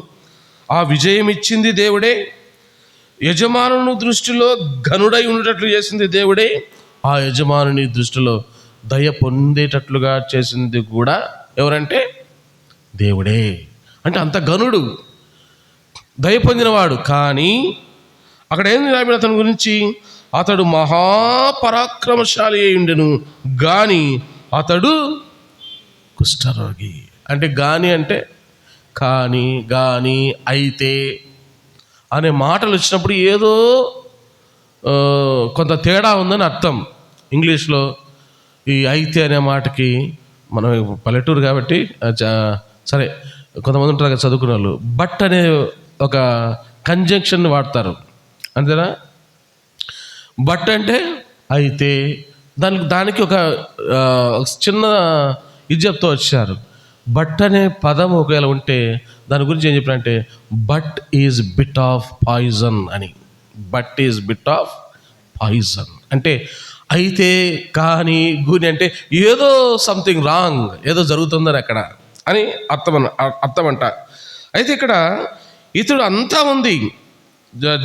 ఆ విజయం ఇచ్చింది దేవుడే, యజమానుని దృష్టిలో ఘనుడై ఉండేటట్లు చేసింది దేవుడే, ఆ యజమానుని దృష్టిలో దయ పొందేటట్లుగా చేసింది కూడా ఎవరంటే దేవుడే. అంటే అంత ఘనుడు, దయ పొందినవాడు. కానీ అక్కడ ఏంది రాబడి అతని గురించి, అతడు మహాపరాక్రమశాలి అయి ఉండెను గాని అతడు కుష్ఠరోగి. అంటే కానీ అయితే అనే మాటలు వచ్చినప్పుడు ఏదో కొంత తేడా ఉందని అర్థం. ఇంగ్లీష్లో ఈ అయితే అనే మాటకి, మనం పల్లెటూరు కాబట్టి సరే, కొంతమంది ఉంటారు కదా చదువుకునే వాళ్ళు, బట్ అనే ఒక కంజంక్షన్ వాడతారు, అంతేనా? బట్ అంటే అయితే, దానికి ఒక చిన్న ఇది చెప్తూ వచ్చారు. బట్ అనే పదం ఒకవేళ ఉంటే దాని గురించి ఏం చెప్పారంటే but is bit of poison అని. But is bit of poison అంటే అయితే, కానీ, గుని అంటే ఏదో సంథింగ్ రాంగ్, ఏదో జరుగుతుందని అక్కడ అని అర్థమంట. అయితే ఇక్కడ ఇతడు అంతా ఉంది,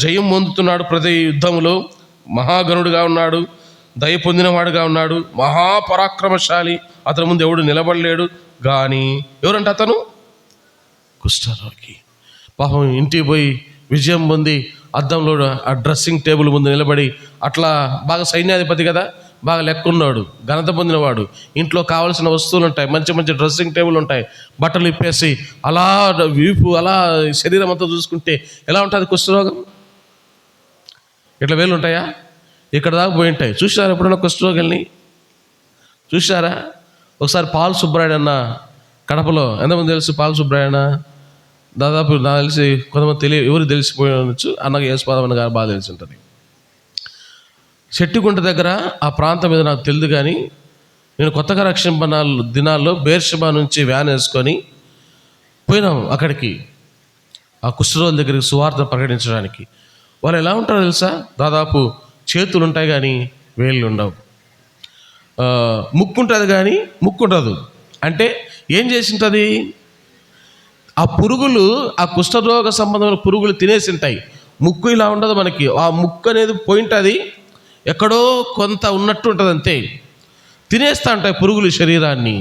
జయం పొందుతున్నాడు ప్రతి యుద్ధంలో, మహాగణుడుగా ఉన్నాడు, దయ పొందినవాడుగా ఉన్నాడు, మహాపరాక్రమశాలి, అతని ముందు ఎవడు నిలబడలేడు. కానీ ఎవరంటే అతను కుష్ఠరోగి. పాపం ఇంటికి పోయి విజయం పొంది అద్దంలో ఆ డ్రెస్సింగ్ టేబుల్ ముందు నిలబడి, అట్లా బాగా సైన్యాధిపతి కదా, బాగా లెక్కున్నాడు, ఘనత పొందినవాడు, ఇంట్లో కావాల్సిన వస్తువులు ఉంటాయి, మంచి మంచి డ్రెస్సింగ్ టేబుల్ ఉంటాయి, బట్టలు ఇప్పేసి అలా వీపు అలా శరీరం అంతా చూసుకుంటే ఎలా ఉంటుంది కుష్ఠరోగం? ఇట్లా వేలు ఉంటాయా? ఇక్కడ దాకా పోయి ఉంటాయి. చూసారా ఎప్పుడైనా కుష్ఠరోగుల్ని? చూసారా? ఒకసారి పాల్ సుబ్రాయుడు అన్న కడపలో, ఎంతమంది తెలుసు పాల్ సుబ్రాయుడు? దాదాపు నాకు తెలిసి కొంతమంది ఎవరు తెలిసిపోయి ఉండొచ్చు, అన్నగా యేసుపాదం గారు బాగా తెలిసి ఉంటుంది. చెట్టుగుంట దగ్గర ఆ ప్రాంతం మీద నాకు తెలియదు, కానీ నేను కొత్తగా రక్షణ దినాల్లో బేర్షబా నుంచి వ్యాన్ వేసుకొని పోయినాం అక్కడికి, ఆ కుష్ఠరోగుల దగ్గరికి సువార్త ప్రకటించడానికి. వాళ్ళు ఎలా ఉంటారో తెలుసా? దాదాపు చేతులు ఉంటాయి కానీ వేళ్ళు ఉండవు, ముక్కు ఉంటుంది కానీ ముక్కు ఉండదు. అంటే ఏం చేసి ఉంటుంది? ఆ పురుగులు, ఆ కుష్ఠరోగ సంబంధమైన పురుగులు తినేసి ఉంటాయి. ముక్కు ఇలా ఉండదు మనకి, ఆ ముక్కు అనేది పోయింటుంది, ఎక్కడో కొంత ఉన్నట్టు ఉంటుంది అంతే. తినేస్తూ ఉంటాయి పురుగులు శరీరాన్ని,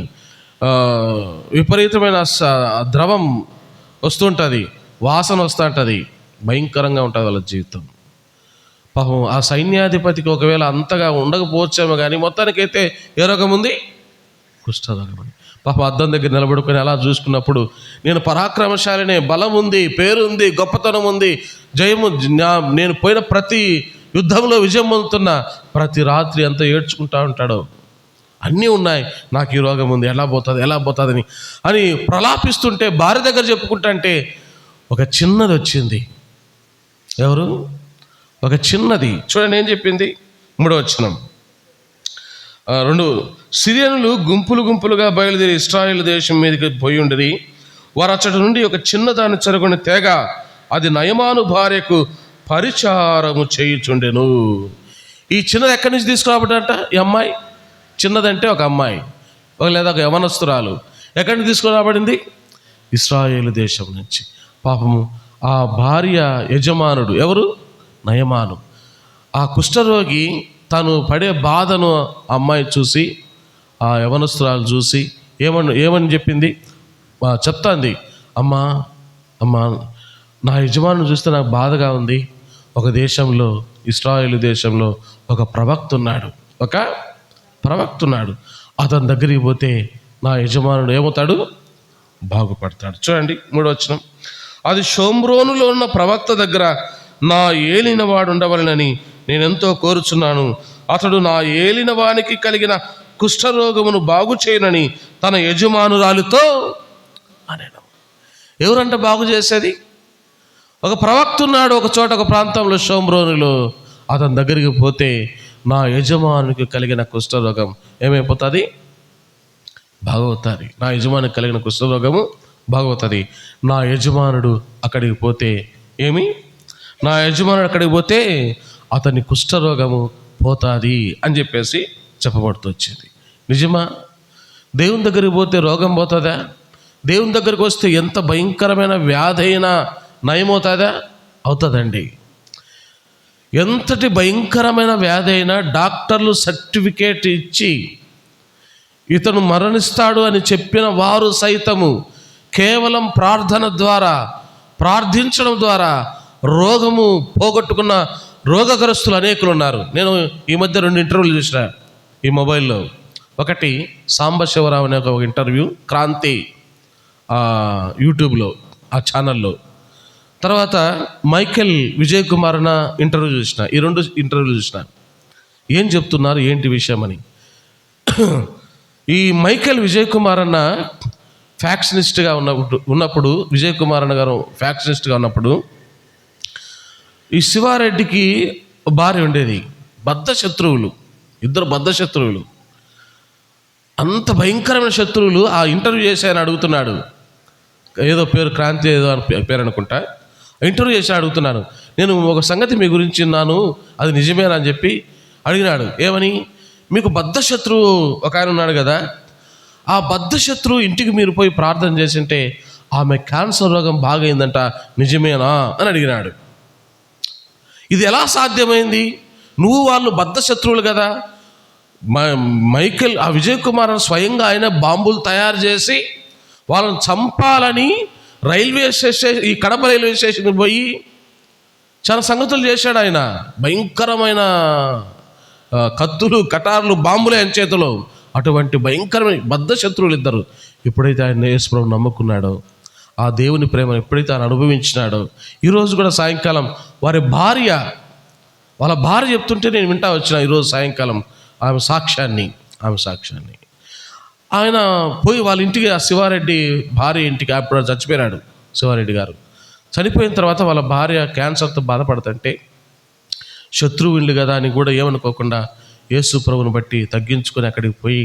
విపరీతమైన ద్రవం వస్తుంటుంది, వాసన వస్తూ ఉంటుంది, భయంకరంగా ఉంటుంది వాళ్ళ జీవితం. పాపం ఆ సైన్యాధిపతికి ఒకవేళ అంతగా ఉండకపోవచ్చేమో, కానీ మొత్తానికైతే ఏ రోగం ఉంది? కుష్ఠరోగం. పాపం అద్దం దగ్గర నిలబడుకొని అలా చూసుకున్నప్పుడు, నేను పరాక్రమశాలినే, బలం ఉంది, పేరు ఉంది, గొప్పతనం ఉంది, జయము, నేను పోయిన ప్రతి యుద్ధంలో విజయం పొందుతున్నా, ప్రతి రాత్రి అంతా ఏడ్చుకుంటూ ఉంటాడు, అన్నీ ఉన్నాయి, నాకు ఈ రోగం ఉంది, ఎలా పోతుంది అని ప్రలాపిస్తుంటే, భార్య దగ్గర చెప్పుకుంటా అంటే ఒక చిన్నది వచ్చింది. ఎవరు? ఒక చిన్నది. చూడండి ఏం చెప్పింది, 3వ వచనం. 2 సిరియనులు గుంపులుగా బయలుదేరి ఇశ్రాయేలు దేశం మీదకి పోయి ఉండిరి. వారు అచ్చటి నుండి ఒక చిన్నదాన్ని చెరగొని తేగ అది నయమాను భార్యకు పరిచారము చేయుచుండెను. ఈ చిన్నది ఎక్కడి నుంచి తీసుకురాబడ్డంట? ఈ అమ్మాయి చిన్నదంటే ఒక అమ్మాయి లేదా ఒక యవనస్తురాలు ఎక్కడి నుంచి తీసుకురాబడింది? ఇశ్రాయేలు దేశం నుంచి. పాపము ఆ భార్య యజమానుడు ఎవరు? నయమాను. ఆ కుష్ఠరోగి తను పడే బాధను అమ్మాయి చూసి, ఆ యవనస్తురాలు చూసి ఏమని చెప్పింది? చెప్తాంది, అమ్మా నా యజమానుని చూస్తే నాకు బాధగా ఉంది. ఒక దేశంలో, ఇశ్రాయేలు దేశంలో ఒక ప్రవక్త ఉన్నాడు. అతని దగ్గరికి పోతే నా యజమానుడు ఏమవుతాడు? బాగుపడతాడు. చూడండి 3వ వచనం. అది షోమ్రోనులో ఉన్న ప్రవక్త దగ్గర నా ఏలినవాడు ఉండవలనని నేనెంతో కోరుచున్నాను. అతడు నా ఏలినవానికి కలిగిన కుష్ఠరోగమును బాగు చేయనని తన యజమానురాలితో అనేను. ఎవరంట బాగు చేసేది? ఒక ప్రవక్త ఉన్నాడు ఒక చోట, ఒక ప్రాంతంలో, షోమ్రోనులో. అతని దగ్గరికి పోతే నా యజమానికి కలిగిన కుష్ఠరోగం ఏమైపోతుంది? బాగవుతుంది. నా యజమానికి కలిగిన కుష్ఠరోగము బాగవుతుంది. నా యజమానుడు అక్కడికి పోతే అతని కుష్ఠరోగము పోతుంది అని చెప్పేసి చెప్పబడుతూ వచ్చింది. నిజమా? దేవుని దగ్గరికి పోతే రోగం పోతుందా? దేవుని దగ్గరికి వస్తే ఎంత భయంకరమైన వ్యాధి అయినా నయమవుతుందా? అవుతుందండి. ఎంతటి భయంకరమైన వ్యాధి అయినా డాక్టర్లు సర్టిఫికేట్ ఇచ్చి ఇతను మరణిస్తాడు అని చెప్పిన వారు సైతము కేవలం ప్రార్థించడం ద్వారా రోగము పోగొట్టుకున్న రోగగ్రస్తులు అనేకులు ఉన్నారు. నేను ఈ మధ్య 2 ఇంటర్వ్యూలు చూసిన ఈ మొబైల్లో. ఒకటి సాంబశివరావు అనే ఒక ఇంటర్వ్యూ, క్రాంతి యూట్యూబ్లో ఆ ఛానల్లో. తర్వాత మైకేల్ విజయ్ కుమార్ అన్న ఇంటర్వ్యూ చూసిన. ఈ 2 ఇంటర్వ్యూలు చూసిన. ఏం చెప్తున్నారు, ఏంటి విషయం అని. ఈ మైకేల్ విజయ్ కుమార్ అన్న ఫ్యాక్షనిస్ట్గా ఉన్నప్పుడు విజయ్ కుమార్ అన్న గారు ఫ్యాక్షనిస్ట్గా ఉన్నప్పుడు ఈ శివారెడ్డికి భార్య ఉండేది. ఇద్దరు బద్ధ శత్రువులు. అంత భయంకరమైన శత్రువులు. ఆ ఇంటర్వ్యూ చేశాయని అడుగుతున్నాడు. ఏదో పేరు క్రాంతి ఏదో అని పేరు అనుకుంటా. ఇంటర్వ్యూ చేసి అడుగుతున్నాను, నేను ఒక సంగతి మీ గురించి విన్నాను, అది నిజమేనా అని చెప్పి అడిగినాడు. ఏమని? మీకు బద్ధ శత్రువు ఒక ఆయన ఉన్నాడు కదా, ఆ బద్ధ శత్రువు ఇంటికి మీరు పోయి ప్రార్థన చేసింటే ఆమె క్యాన్సర్ రోగం బాగైందంట, నిజమేనా అని అడిగినాడు. ఇది ఎలా సాధ్యమైంది? వాళ్ళు బద్ధ శత్రువులు కదా. మైకేల్ ఆ విజయ్ కుమార్ స్వయంగా ఆయన బాంబులు తయారు చేసి వాళ్ళని చంపాలని ఈ కడప రైల్వే స్టేషన్కి పోయి చాలా సంగతులు చేశాడు ఆయన. భయంకరమైన కత్తులు, కటార్లు, బాంబులే ఆయన చేతిలో. అటువంటి భయంకరమైన బద్ధ శత్రువులు ఇద్దరు. ఎప్పుడైతే ఆయన యేసుప్రభువుని నమ్ముకున్నాడో, ఆ దేవుని ప్రేమను ఎప్పుడైతే ఆయన అనుభవించినాడో, ఈరోజు కూడా సాయంకాలం వాళ్ళ భార్య చెప్తుంటే నేను వింటా వచ్చిన ఈరోజు సాయంకాలం ఆమె సాక్ష్యాన్ని. ఆయన పోయి వాళ్ళ ఇంటికి, ఆ శివారెడ్డి భార్య ఇంటికి, అప్పుడు చచ్చిపోయినాడు శివారెడ్డి గారు. చనిపోయిన తర్వాత వాళ్ళ భార్య క్యాన్సర్తో బాధపడుతుంటే శత్రువులు కదా అని కూడా ఏమనుకోకుండా యేసు ప్రభువుని బట్టి తగ్గించుకొని అక్కడికి పోయి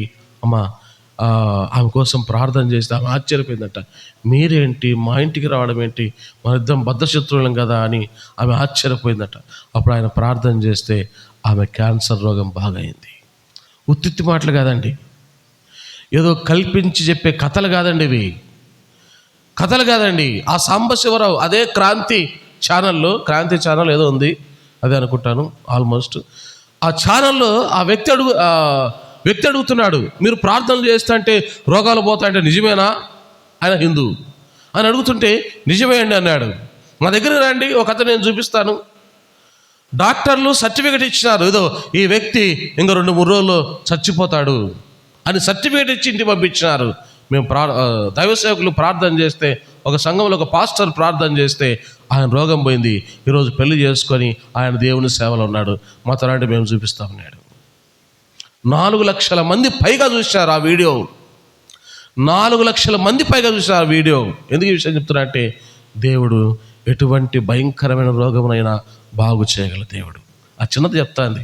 ఆమె కోసం ప్రార్థన చేస్తే ఆమె ఆశ్చర్యపోయిందట. మీరేంటి మా ఇంటికి రావడం ఏంటి, మన ఇద్దరం బద్ధ శత్రువులం కదా అని ఆమె ఆశ్చర్యపోయిందట. అప్పుడు ఆయన ప్రార్థన చేస్తే ఆమె క్యాన్సర్ రోగం బాగైంది. ఉత్తిత్తి మాటలు కాదండి, ఏదో కల్పించి చెప్పే కథలు కాదండి ఇవి, కథలు కాదండి. ఆ సాంబశివరావు అదే క్రాంతి ఛానల్ ఏదో ఉంది, అదే అనుకుంటాను ఆల్మోస్ట్. ఆ ఛానల్లో ఆ వ్యక్తి అడుగుతున్నాడు, మీరు ప్రార్థనలు చేస్తా అంటే రోగాలు పోతాయంటే నిజమేనా? ఆయన హిందూ అని అడుగుతుంటే నిజమే అండి అన్నాడు. మా దగ్గర రండి, ఒక కథ నేను చూపిస్తాను. డాక్టర్లు సర్టిఫికేట్ ఇచ్చినారు, ఏదో ఈ వ్యక్తి ఇంకా 2-3 రోజుల్లో చచ్చిపోతాడు అని సర్టిఫికేట్ ఇచ్చి ఇంటికి పంపించినారు. మేము దైవ సేవకులు ప్రార్థన చేస్తే, ఒక సంఘంలో ఒక పాస్టర్ ప్రార్థన చేస్తే ఆయన రోగం పోయింది. ఈరోజు పెళ్లి చేసుకొని ఆయన దేవుని సేవలో ఉన్నాడు. మా తరాంటి మేము చూపిస్తామన్నాడు. 4 లక్షల మంది పైగా చూశారు ఆ వీడియో. 4 లక్షల మంది పైగా చూశారు ఆ వీడియో. ఎందుకు ఈ విషయం చెప్తున్నా అంటే, దేవుడు ఎటువంటి భయంకరమైన రోగమునైనా బాగు చేయగల దేవుడు. ఆ చిన్నది చెప్తాంది,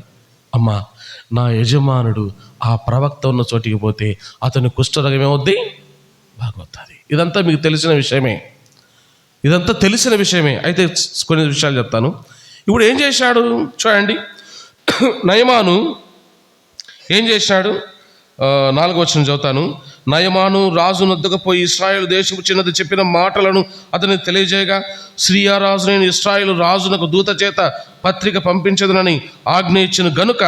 అమ్మా నా యజమానుడు ఆ ప్రవక్త ఉన్న చోటికి పోతే అతని కుష్ఠరోగం ఏమవుద్ది? బాగవుతుంది. ఇదంతా మీకు తెలిసిన విషయమే, ఇదంతా తెలిసిన విషయమే. అయితే కొన్ని విషయాలు చెప్తాను. ఇప్పుడు ఏం చేశాడు చూడండి. నయమాను ఏం చేశాడు? 4వ వచనం చదువుతాను. నయమాను రాజు నొద్దకు పోయి ఇశ్రాయేలు దేశము చిన్నది చెప్పిన మాటలను అతని తెలియజేయగా, సిరియా రాజు నేను ఇశ్రాయేలు రాజునకు దూత చేత పత్రిక పంపించదునని ఆజ్ఞ ఇచ్చిన గనుక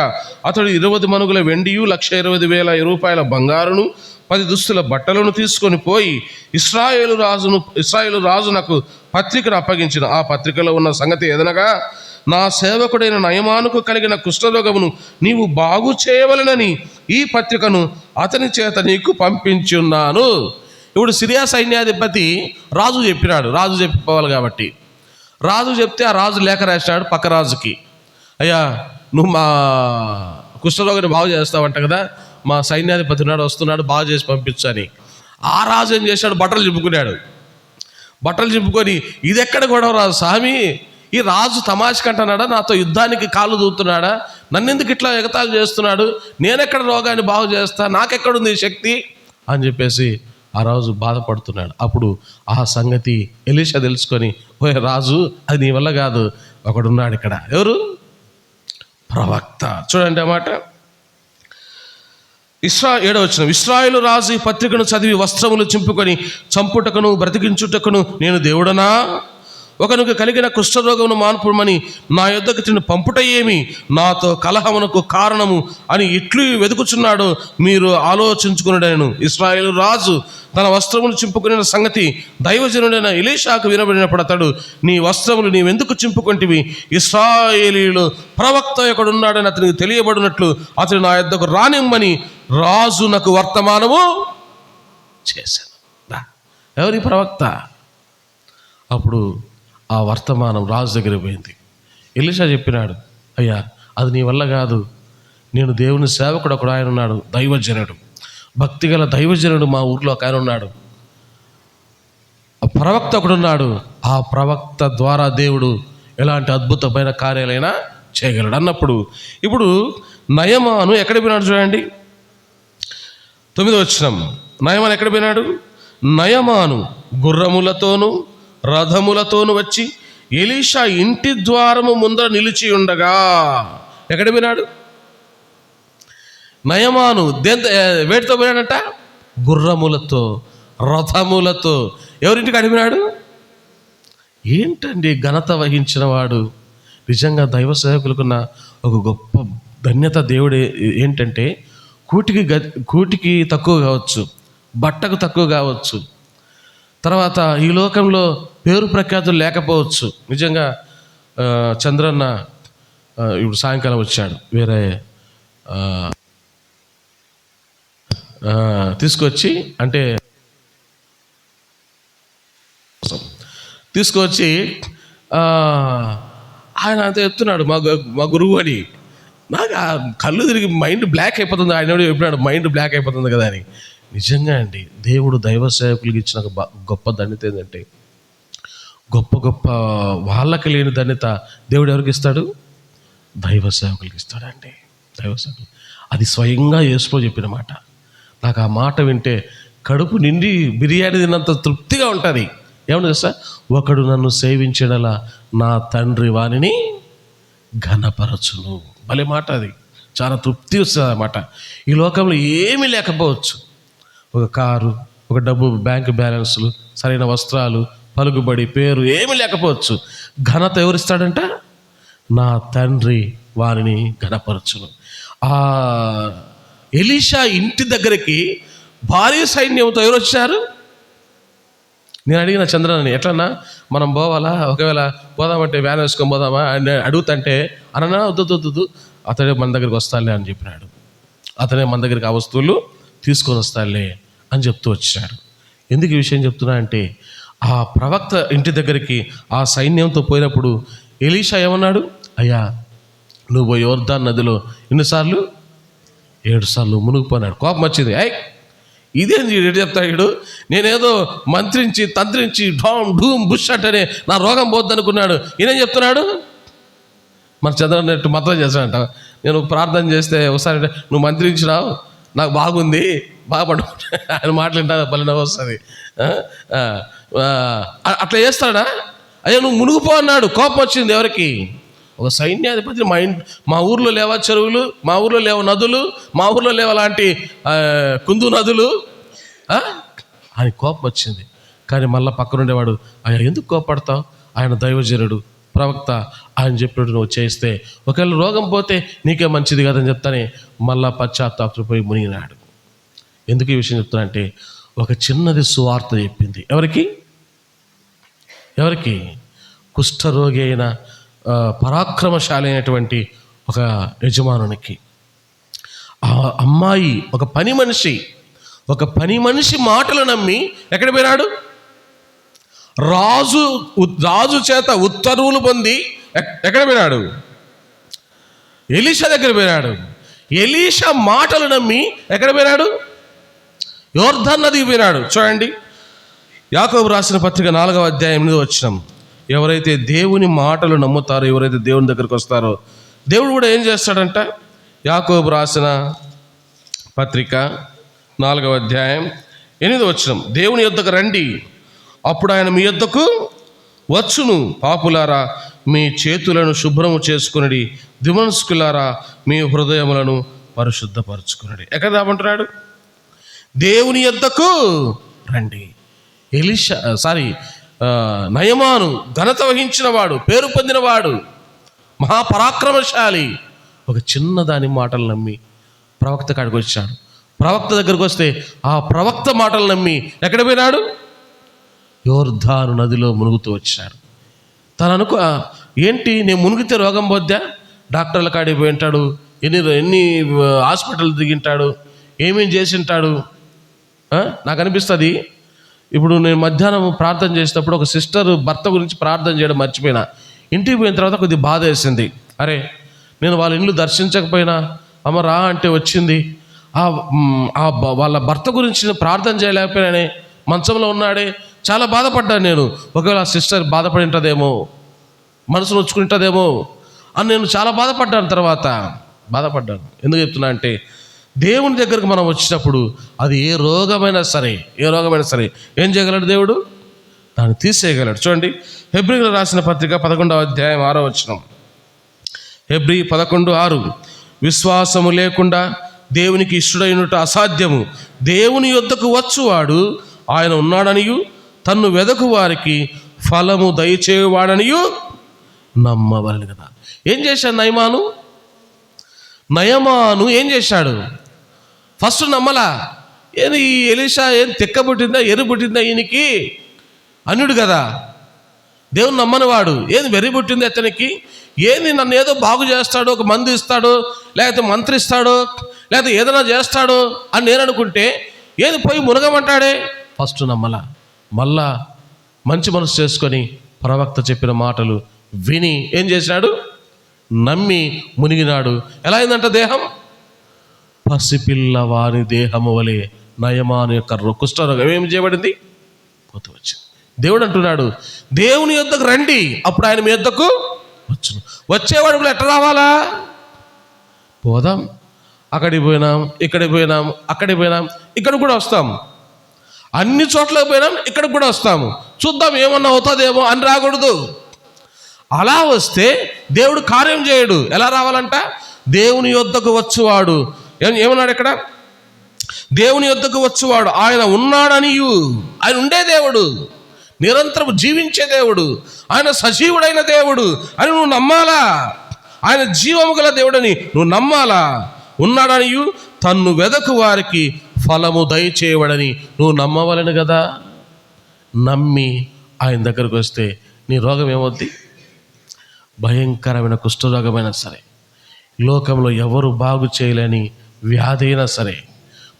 అతడు 20 మనుగుల వెండియు 1,20,000 రూపాయల బంగారును 10 దుస్తుల బట్టలను తీసుకొని పోయి ఇశ్రాయేలు రాజునకు పత్రికను అప్పగించిన. ఆ పత్రికలో ఉన్న సంగతి ఏదనగా, నా సేవకుడైన నయమానుకు కలిగిన కుష్ఠరోగమును నీవు బాగు చేయవలెనని ఈ పత్రికను అతని చేత నీకు పంపించున్నాను. ఇప్పుడు సిరియా సైన్యాధిపతి రాజు చెప్పినాడు, రాజు చెప్పిపోవాలి కాబట్టి. రాజు చెప్తే ఆ రాజు లేఖ రాసినాడు పక్క రాజుకి, అయ్యా నువ్వు మా కుష్ఠరోగిని బాగు చేస్తావంట కదా, మా సైన్యాధిపతి నాడు వస్తున్నాడు, బాగు చేసి పంపించు అని. ఆ రాజు ఏం చేశాడు? బట్టలు చింపుకొని ఇది ఎక్కడ గొడవ రాజు స్వామి, ఈ రాజు తమాషకి అంటున్నాడా, నాతో యుద్ధానికి కాళ్ళు దూతున్నాడా, నన్నెందుకు ఇట్లా ఎగతాళి చేస్తున్నాడు, నేనెక్కడ రోగాన్ని బాగు చేస్తా, నాకెక్కడుంది శక్తి అని చెప్పేసి ఆ రాజు బాధపడుతున్నాడు. అప్పుడు ఆ సంగతి ఎలీషా తెలుసుకొని, ఓ రాజు అది నీ వల్ల కాదు, ఒకడున్నాడు ఇక్కడ. ఎవరు? ప్రవక్త. చూడండి ఆ మాట. 7వ వచనం. ఇశ్రాయేలు రాజు ఈ పత్రికను చదివి వస్త్రములు చింపుకొని చంపుటకును బ్రతికించుటకును నేను దేవుడనా? ఒకనికి కలిగిన కుష్ఠరోగమును మాన్పుమని నా యొద్దకు తిని పంపుట ఏమి నాతో కలహమునకు కారణము అని ఇట్లు వెతుకుచున్నాడు, మీరు ఆలోచించుకున్నాడను. ఇశ్రాయేలు రాజు తన వస్త్రములు చింపుకునే సంగతి దైవజనుడైన ఎలీషాకు వినబడినప్పుడు అతడు, నీ వస్త్రములు నీవెందుకు చింపుకొంటివి? ఇశ్రాయేలీయులు ప్రవక్త ఎక్కడున్నాడని అతనికి తెలియబడినట్లు అతడు నా యొద్దకు రానిమ్మని రాజు నాకు వర్తమానము చేశాను. ఎవరి ప్రవక్త? అప్పుడు ఆ వర్తమానం రాజు దగ్గర పోయింది. ఎలీషా చెప్పినాడు, అయ్యా అది నీ వల్ల కాదు, నేను దేవుని సేవకుడు ఒకడు ఆయన ఉన్నాడు, దైవజనుడు, భక్తిగల దైవజనుడు మా ఊర్లో ఒక ఆయన ఉన్నాడు, ఆ ప్రవక్త ఒకడున్నాడు, ఆ ప్రవక్త ద్వారా దేవుడు ఎలాంటి అద్భుతమైన కార్యాలైనా చేయగలడు అన్నప్పుడు, ఇప్పుడు నయమాను ఎక్కడ పోయినాడు చూడండి. 9వ వచనం. నయమాను ఎక్కడ పోయినాడు? నయమాను గుర్రములతోనూ రథములతోను వచ్చి ఎలీషా ఇంటి ద్వారము ముందర నిలిచి ఉండగా. ఎక్కడ పోయినాడు? నయమాను వేటితో పోయినాడట? గుర్రములతో, రథములతో. ఎవరింటికి అడిగినాడు? ఏంటండి ఘనత వహించిన వాడు. నిజంగా దైవ సేవకులకున్న ఒక గొప్ప ధన్యత దేవుడు ఏంటంటే, కూటికి తక్కువ కావచ్చు, బట్టకు తక్కువ కావచ్చు, తర్వాత ఈ లోకంలో పేరు ప్రఖ్యాతులు లేకపోవచ్చు. నిజంగా చంద్రన్న ఇప్పుడు సాయంకాలం వచ్చాడు, వేరే తీసుకొచ్చి ఆయన అంత చెప్తున్నాడు మా గురువు అని. నాకు ఆ కళ్ళు తిరిగి మైండ్ బ్లాక్ అయిపోతుంది. ఆయన చెప్పినాడు మైండ్ బ్లాక్ అయిపోతుంది కదా అని. నిజంగా అండి, దేవుడు దైవ సేవకులకి ఇచ్చిన గొప్ప ధన్యత ఏంటంటే, గొప్ప వాళ్ళకి లేని ధన్యత దేవుడు ఎవరికి ఇస్తాడు? దైవ సేవకులకి ఇస్తాడండి. దైవ సేవకులు అది స్వయంగా యేసులో చెప్పిన మాట. నాకు ఆ మాట వింటే కడుపు నిండి బిర్యానీ తిన్నంత తృప్తిగా ఉంటుంది. ఏమన్నా తెలుసా? ఒకడు నన్ను సేవించడలా నా తండ్రి వానిని ఘనపరచును. భలే మాట అది. చాలా తృప్తి వస్తుంది అన్నమాట. ఈ లోకంలో ఏమీ లేకపోవచ్చు, ఒక కారు, ఒక డబ్బు, బ్యాంకు బ్యాలెన్సులు, సరైన వస్త్రాలు, పలుకుబడి, పేరు ఏమీ లేకపోవచ్చు. ఘనత ఎవరిస్తాడంట? నా తండ్రి వారిని ఘనపరచును. ఆ ఎలీషా ఇంటి దగ్గరికి భారీ సైన్యంతో ఎవరు వచ్చారు? నేను అడిగిన చంద్రని, ఎట్లన్నా మనం పోవాలా, ఒకవేళ పోదామంటే వ్యాన్ వేసుకొని పోదామా అని అడుగుతుంటే, అన్నా వద్దు అతడే మన దగ్గరికి వస్తాలే అని చెప్పినాడు. అతనే మన దగ్గరికి ఆ వస్తువులు తీసుకొని వస్తాలే అని చెప్తూ వచ్చాడు. ఎందుకు ఈ విషయం చెప్తున్నా అంటే, ఆ ప్రవక్త ఇంటి దగ్గరికి ఆ సైన్యంతో పోయినప్పుడు ఎలీషా ఏమన్నాడు? అయ్యా నువ్వు యోర్దాన్ నదిలో ఎన్నిసార్లు? 7 సార్లు మునిగిపోయినాడు. కోపం వచ్చింది. ఇదేంది ఎటు చెప్తాడు? నేనేదో మంత్రించి తంత్రించి ఢూమ్ బుష్ అంటేనే నా రోగం పోద్ది అనుకున్నాడు. ఈయనేం చెప్తున్నాడు? మన చంద్రన్నట్టు మాత్రం చేస్తాడంట. నేను ప్రార్థన చేస్తే ఒకసారి నువ్వు మంత్రించినావు, నాకు బాగుంది, బాగా పడుకుంటే ఆయన మాటలు బలిన వస్తుంది. అట్లా చేస్తాడా? అయ్యా నువ్వు మునిగిపో అన్నాడు. కోపం వచ్చింది ఎవరికి? ఒక సైన్యాధిపతి. మా ఊర్లో లేవా చెరువులు, మా ఊర్లో లేవ నదులు, మా ఊర్లో లేవ లాంటి కుందు నదులు. ఆయన కోపం వచ్చింది. కానీ మళ్ళీ పక్కనుండేవాడు, అయ్యా ఎందుకు కోపడతావు? ఆయన దైవజనుడు, ప్రవక్త, ఆయన చెప్పినట్టు నువ్వు చేస్తే ఒకవేళ రోగం పోతే నీకే మంచిది కదని చెప్తానే మళ్ళా పశ్చాత్తాపడిపోయి మునిగినాడు. ఎందుకు ఈ విషయం చెప్తున్నా అంటే, ఒక చిన్నది సువార్త చెప్పింది. ఎవరికి? కుష్ఠరోగి అయిన పరాక్రమశాలి అయినటువంటి ఒక యజమానునికి. ఆ అమ్మాయి ఒక పని మనిషి మాటలు నమ్మి ఎక్కడ పోయినాడు? రాజు చేత ఉత్తర్వులు పొంది ఎక్కడ పోయినాడు? ఎలీషా దగ్గర పోయినాడు. ఎలీషా మాటలు నమ్మి ఎక్కడ పోయినాడు? యోర్దాను నదికి పోయినాడు. చూడండి, యాకోబు రాసిన పత్రిక 4వ అధ్యాయం 8వ వచనం. ఎవరైతే దేవుని మాటలు నమ్ముతారో, ఎవరైతే దేవుని దగ్గరికి వస్తారో, దేవుడు కూడా ఏం చేస్తాడంట? యాకోబు రాసిన పత్రిక 4వ అధ్యాయం 8వ వచనం. దేవుని యొద్దకు రండి, అప్పుడు ఆయన మీ యొద్దకు వచ్చును. పాపులారా మీ చేతులను శుభ్రము చేసుకునడి, ద్విమనస్కులారా మీ హృదయములను పరిశుద్ధపరచుకునడి. ఎక్కడ రామంటున్నాడు? దేవుని యొద్దకు రండి. నయమాను ఘనత వహించిన వాడు, పేరు పొందినవాడు, మహాపరాక్రమశాలి, ఒక చిన్నదాని మాటలు నమ్మి ప్రవక్త కాడికి వచ్చాడు. ప్రవక్త దగ్గరకు వస్తే ఆ ప్రవక్త మాటలు నమ్మి ఎక్కడ పోయినాడు? యోర్దాను నదిలో మునుగుతూ వచ్చాడు. తను ఏంటి, నేను మునిగితే రోగం పోద్దా? డాక్టర్ల కాడికి పోయి ఉంటాడు, ఎన్ని హాస్పిటల్ దిగింటాడు, ఏమేం చేసి ఉంటాడు. నాకు అనిపిస్తుంది, ఇప్పుడు నేను మధ్యాహ్నం ప్రార్థన చేసేటప్పుడు ఒక సిస్టర్ భర్త గురించి ప్రార్థన చేయడం మర్చిపోయినా. ఇంటికి పోయిన తర్వాత కొద్దిగా బాధ వేసింది. అరే, నేను వాళ్ళ ఇల్లు దర్శించకపోయినా అమ్మ రా అంటే వచ్చింది. వాళ్ళ భర్త గురించి ప్రార్థన చేయలేకపోయినానే, మంచంలో ఉన్నాడే, చాలా బాధపడ్డాను నేను. ఒకవేళ ఆ సిస్టర్ బాధపడి ఉంటుందేమో, మనసు నొచ్చుకుంటుందేమో అని నేను చాలా బాధపడ్డాను. తర్వాత బాధపడ్డాను. ఎందుకు చెప్తున్నా అంటే, దేవుని దగ్గరకు మనం వచ్చినప్పుడు అది ఏ రోగమైనా సరే ఏం చేయగలడు దేవుడు? దాన్ని తీసేయగలడు. చూడండి, హెబ్రీయులకు రాసిన పత్రిక 11వ అధ్యాయం 6వ వచనం. హెబ్రీ 11:6. విశ్వాసము లేకుండా దేవునికి ఇష్టడైనట్టు అసాధ్యము. దేవుని యొద్దకు వచ్చువాడు ఆయన ఉన్నాడనియు, తన్ను వెదకు వారికి ఫలము దయచేవాడనియు నమ్మవలెను కదా. ఏం చేశాడు నయమాను ఏం చేశాడు? ఫస్ట్ నమ్మలా. ఏది ఎలీషా ఏం తెక్క పుట్టిందా, ఎర్రి పుట్టిందా ఈయనకి? అన్యుడు కదా, దేవుని నమ్మనివాడు. ఏది వెర్రి పుట్టింది అతనికి? ఏంది నన్ను ఏదో బాగు చేస్తాడు, ఒక మందు ఇస్తాడు, లేకపోతే మంత్రిస్తాడు, లేకపోతే ఏదైనా చేస్తాడు అని నేను అనుకుంటే ఏది పోయి మునగమంటాడే? ఫస్ట్ నమ్మలా. మళ్ళా మంచి మనసు చేసుకొని ప్రవక్త చెప్పిన మాటలు విని ఏం చేశాడు? నమ్మి మునిగినాడు. ఎలా అయిందంట దేహం? పసిపిల్లవాని దేహము వలె నయమాను యొక్క కుష్ఠరోగం ఏం చేయబడింది? పోతూ వచ్చింది. దేవుడు అంటున్నాడు, దేవుని యొద్దకు రండి, అప్పుడు ఆయన మీ యొద్దకు వచ్చును. వచ్చేవాడు కూడా ఎట్లా రావాలా? పోదాం, అక్కడికి పోయినాం, ఇక్కడికి పోయినాం, అక్కడికి పోయినాం, ఇక్కడ కూడా వస్తాం. అన్ని చోట్లకి పోయినాం, ఇక్కడికి కూడా వస్తాము. చూద్దాం ఏమన్నా అవుతుందేమో అని రాకూడదు. అలా వస్తే దేవుడు కార్యం చేయడు. ఎలా రావాలంట? దేవుని యొద్దకు వచ్చువాడు ఏమన్నాడు ఇక్కడ? దేవుని యొద్దకు వచ్చువాడు ఆయన ఉన్నాడనియు. ఆయన ఉండే దేవుడు, నిరంతరం జీవించే దేవుడు, ఆయన సజీవుడైన దేవుడు అని నువ్వు నమ్మాలా. ఆయన జీవము గల దేవుడని నువ్వు నమ్మాలా. ఉన్నాడనియు, తన్ను వెదకు వారికి ఫలము దయచేయవడని నువ్వు నమ్మవలెను కదా. నమ్మి ఆయన దగ్గరకు వస్తే నీ రోగం ఏమవుద్ది? భయంకరమైన కుష్ఠరోగమైనా సరే, లోకంలో ఎవరు బాగు చేయలేని వ్యాధి అయినా సరే,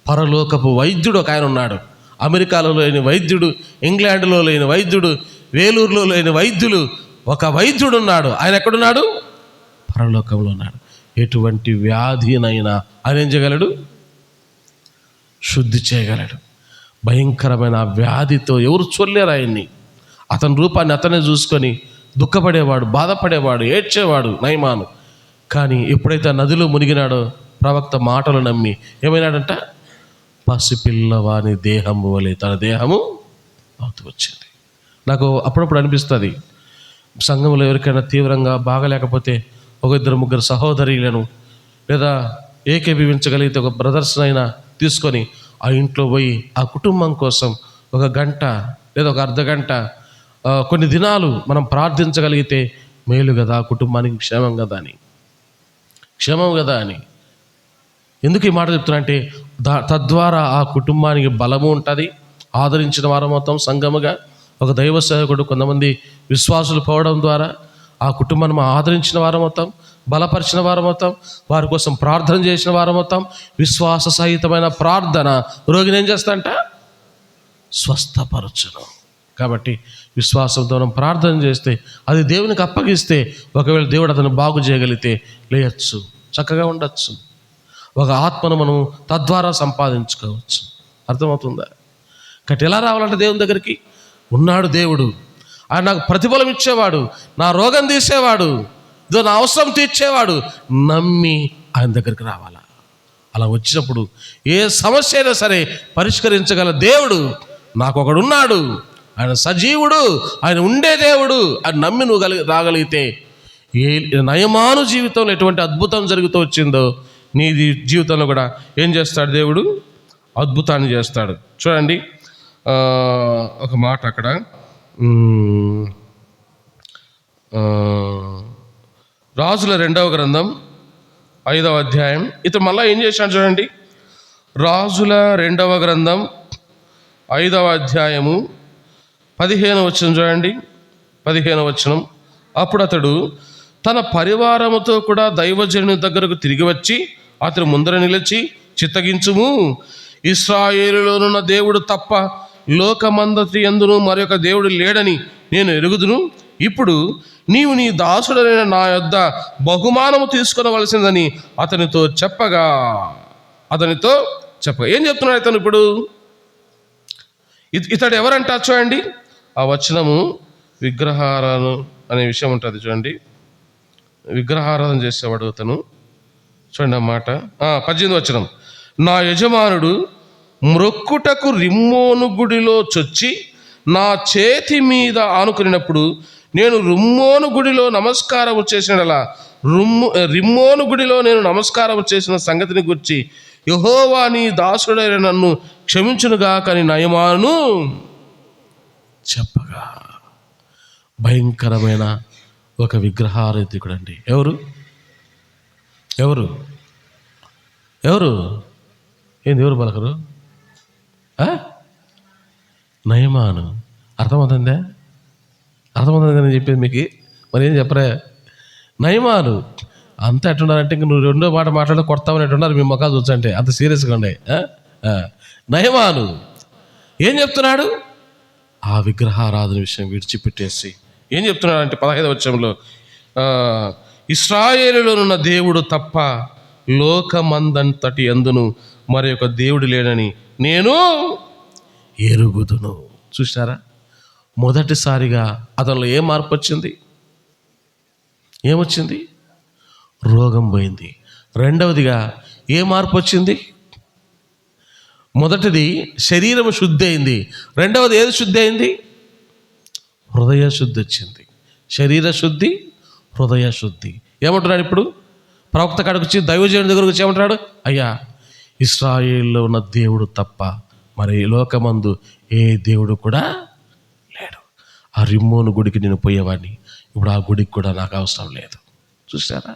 పరలోకపు వైద్యుడు ఒక ఆయన ఉన్నాడు. అమెరికాలో లేని వైద్యుడు, ఇంగ్లాండ్లో లేని వైద్యుడు, వేలూరులో లేని వైద్యులు, ఒక వైద్యుడు ఉన్నాడు. ఆయన ఎక్కడున్నాడు? పరలోకంలో ఉన్నాడు. ఎటువంటి వ్యాధినైనా ఆయన ఏం చేయగలడు? శుద్ధి చేయగలడు. భయంకరమైన వ్యాధితో ఎవరు చూడలేరు ఆయన్ని. అతని రూపాన్ని అతనే చూసుకొని దుఃఖపడేవాడు, బాధపడేవాడు, ఏడ్చేవాడు నయమాను. కానీ ఎప్పుడైతే నదిలో మునిగినాడో ప్రవక్త మాటలు నమ్మి ఏమైనాడంట? పసిపిల్లవాని దేహము వలె తన దేహము అవుతూ వచ్చింది. నాకు అప్పుడప్పుడు అనిపిస్తుంది, సంఘంలో ఎవరికైనా తీవ్రంగా బాగలేకపోతే ఒక ఇద్దరు ముగ్గురు సహోదరులను లేదా ఏకీభవించగలిగితే ఒక బ్రదర్స్ అయినా తీసుకొని ఆ ఇంట్లో పోయి ఆ కుటుంబం కోసం ఒక గంట లేదా ఒక అర్ధ గంట కొన్ని దినాలు మనం ప్రార్థించగలిగితే మేలు కదా, ఆ కుటుంబానికి క్షేమం కదా అని. ఎందుకు ఈ మాట చెప్తున్నా అంటే తద్వారా ఆ కుటుంబానికి బలము ఉంటుంది, ఆదరించిన వారం మొత్తం సంఘముగా ఒక దైవ సేవకుడు కొంతమంది విశ్వాసులు పోవడం ద్వారా ఆ కుటుంబాన్ని ఆదరించిన వారం మొత్తం, బలపరిచిన వారం మొత్తం, వారి కోసం ప్రార్థన చేసిన వారం మొత్తం. విశ్వాస సహితమైన ప్రార్థన రోగిని ఏం చేస్తాంట? స్వస్థపరచును. కాబట్టి విశ్వాసంతో మనం ప్రార్థన చేస్తే, అది దేవునికి అప్పగిస్తే, ఒకవేళ దేవుడు అతను బాగు చేయగలిగితే లేయచ్చు, చక్కగా ఉండొచ్చు, ఒక ఆత్మను మనం తద్వారా సంపాదించుకోవచ్చు. అర్థమవుతుందా? కాబట్టి ఎలా రావాలంటే దేవుని దగ్గరికి ఉన్నాడు దేవుడు, ఆయన నాకు ప్రతిఫలం ఇచ్చేవాడు, నా రోగం తీసేవాడు, ఇదో నా అవసరం తీర్చేవాడు. నమ్మి ఆయన దగ్గరికి రావాలా. అలా వచ్చినప్పుడు ఏ సమస్య అయినా సరే పరిష్కరించగల దేవుడు నాకు ఒకడున్నాడు, ఆయన సజీవుడు, ఆయన ఉండే దేవుడు అని నమ్మి నువ్వు రాగలిగితే ఏ నయమాను జీవితంలో ఎటువంటి అద్భుతం జరుగుతూ వచ్చిందో నీ జీవితంలో కూడా ఏం చేస్తాడు దేవుడు? అద్భుతాన్ని చేస్తాడు. చూడండి ఒక మాట అక్కడ రాజుల 2వ గ్రంథం 5వ అధ్యాయం. ఇతను మళ్ళీ ఏం చేశాడు చూడండి. రాజుల 2వ గ్రంథం 5వ అధ్యాయము 15వ వచనం చూడండి. 15వ వచనం. అప్పుడు అతడు తన పరివారముతో కూడా దైవజనుని దగ్గరకు తిరిగి వచ్చి అతను ముందర నిలిచి, చిత్తగించుము, ఇశ్రాయేలులోనున్న దేవుడు తప్ప లోకమందటి యందును మరొక దేవుడు లేడని నేను ఎరుగుదును. ఇప్పుడు నీవు నీ దాసుడైన నా యొద్ద బహుమానము తీసుకొనవలసిందని అతనితో చెప్పగా ఏం చెప్తున్నాడు ఇతను ఇప్పుడు? ఇతడు ఎవరంట చూడండి. ఆ వచనము విగ్రహారాధన అనే విషయం ఉంటుంది చూడండి. విగ్రహారాధన చేసేవాడు అతను. చూడండి ఆ మాట. 18వ వచనం. నా యజమానుడు మ్రొక్కుటకు రిమ్మోను గుడిలో చొచ్చి నా చేతి మీద ఆనుకున్నప్పుడు నేను రిమ్మోను గుడిలో నమస్కారం చేసినలా రిమ్మోను గుడిలో నేను నమస్కారం చేసిన సంగతిని గురించి యెహోవా నీ దాసుడైన నన్ను క్షమించునుగా కానీ నయమాను చెప్పగా. భయంకరమైన ఒక విగ్రహారాధికుడు అండి. ఎవరు ఏంది? ఎవరు పలకరు? నయమాను. అర్థమవుతుందా నేను చెప్పేది మీకు? మరి ఏం చెప్పరా? నయమాను అంతా ఎట్టున్నారంటే ఇంక నువ్వు రెండో మాట మాట్లాడే కొడతామని ఎట్టున్నారు మీ ముఖాలు చూసంటే, అంత సీరియస్గా ఉండే. నయమాను ఏం చెప్తున్నాడు? ఆ విగ్రహారాధన విషయం విడిచిపెట్టేసి ఏం చెప్తున్నాడు అంటే 15వ వచనంలో, ఇశ్రాయేలులోనున్న దేవుడు తప్ప లోకమందంతటి యందును మరి ఒక దేవుడు లేడని నేను ఎరుగుదును. చూసారా? మొదటిసారిగా అతనిలో ఏ మార్పు వచ్చింది? ఏమొచ్చింది? రోగం పోయింది. రెండవదిగా ఏ మార్పు వచ్చింది? మొదటిది శరీరం శుద్ధి అయింది. రెండవది ఏది శుద్ధి అయింది? హృదయ శుద్ధి వచ్చింది. శరీర శుద్ధి, హృదయ శుద్ధి. ఏమంటున్నాడు ఇప్పుడు? ప్రవక్త కాడికి వచ్చి దైవజనుడి దగ్గరకు వచ్చి ఏమంటున్నాడు? అయ్యా, ఇశ్రాయేల్లో ఉన్న దేవుడు తప్ప మరి లోకమందు ఏ దేవుడు కూడా లేడు. ఆ రిమ్మోను గుడికి నేను పోయేవాడిని, ఇప్పుడు ఆ గుడికి కూడా నాకు అవసరం లేదు. చూసారా?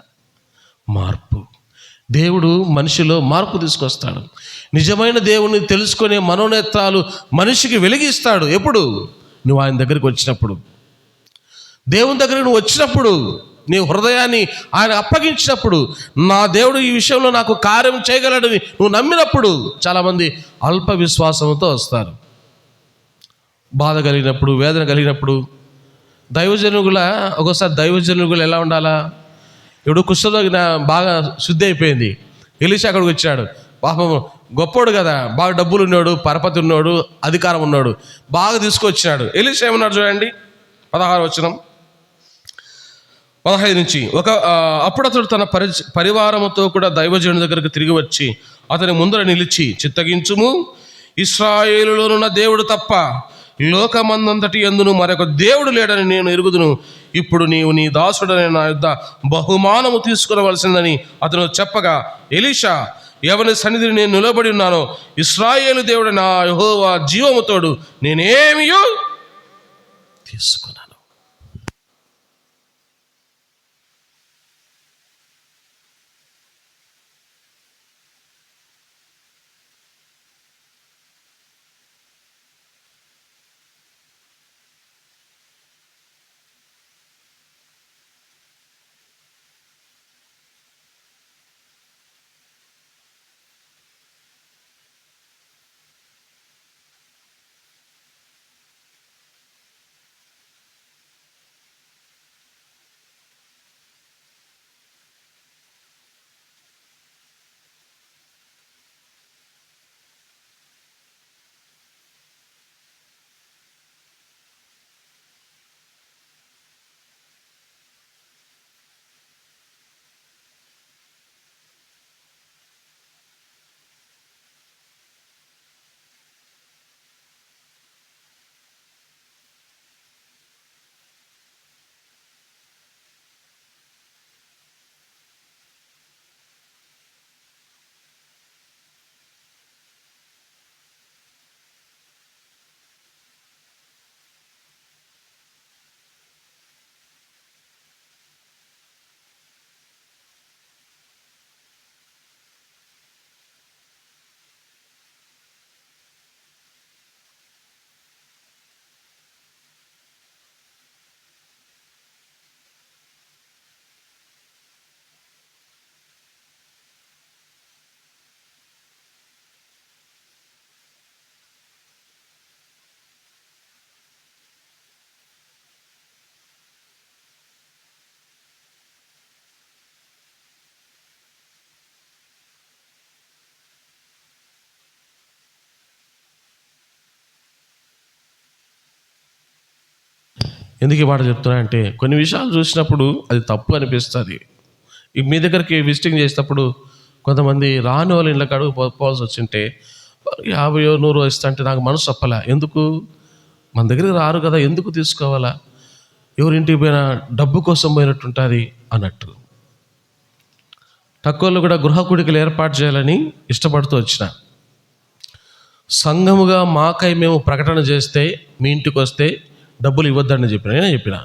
మార్పు. దేవుడు మనిషిలో మార్పు తీసుకొస్తాడు. నిజమైన దేవుని తెలుసుకునే మనోనేత్రాలు మనిషికి వెలిగిస్తాడు. ఎప్పుడు? నువ్వు ఆయన దగ్గరికి వచ్చినప్పుడు, దేవుని దగ్గరికి నువ్వు వచ్చినప్పుడు, నీ హృదయాన్ని ఆయన అప్పగించినప్పుడు, నా దేవుడు ఈ విషయంలో నాకు కార్యం చేయగలడని నువ్వు నమ్మినప్పుడు. చాలామంది అల్ప విశ్వాసంతో వస్తారు. బాధ కలిగినప్పుడు, వేదన కలిగినప్పుడు. ఒక్కోసారి దైవజనుగులు ఎలా ఉండాలా? ఇప్పుడు కుష్ఠరోగి బాగా శుద్ధి అయిపోయింది, ఎలీషా అక్కడికి వచ్చాడు. పాపం గొప్పోడు కదా, బాగా డబ్బులు ఉన్నాడు, పరపతి ఉన్నాడు, అధికారం ఉన్నాడు, బాగా తీసుకొచ్చినాడు. ఎలీషా ఏమన్నాడు చూడండి, 16వ వచనం 15 నుంచి. అప్పుడు అతడు తన పరివారముతో కూడా దైవజనుడి దగ్గరకు తిరిగి వచ్చి అతని ముందర నిలిచి చిత్తగించుము. ఇశ్రాయేలులోనున్న దేవుడు తప్ప లోకమందంతటి యందును మరొక దేవుడు లేడని నేను ఎరుగుదును. ఇప్పుడు నీవు నీ దాసుడనే నా యొద్ద బహుమానము తీసుకునవలసిందని అతను చెప్పగా, ఎలీషా, ఎవరి సన్నిధిని నేను నిలబడి ఉన్నానో ఇశ్రాయేలు దేవుడు నా యెహోవా జీవముతోడు నేనేమియో తీసుకున్నాను. ఎందుకు ఈ మాట చెప్తున్నా అంటే, కొన్ని విషయాలు చూసినప్పుడు అది తప్పు అనిపిస్తుంది. మీ దగ్గరికి విజిటింగ్ చేసేటప్పుడు కొంతమంది రాని వాళ్ళ ఇళ్ళకి అడుగు పోవాల్సి వచ్చింటే 50 100 ఇస్తా అంటే నాకు మనసు తప్పలా. ఎందుకు? మన దగ్గరికి రారు కదా, ఎందుకు తీసుకోవాలా? ఎవరింటికి పోయినా డబ్బు కోసం పోయినట్టుంటుంది అన్నట్టు. తక్కువలో కూడా గృహ కూడికలు ఏర్పాటు చేయాలని ఇష్టపడుతూ వచ్చిన సంఘముగా మాకై మేము ప్రకటన చేస్తే మీ ఇంటికి వస్తే డబ్బులు ఇవ్వద్దని నేనే చెప్పిన.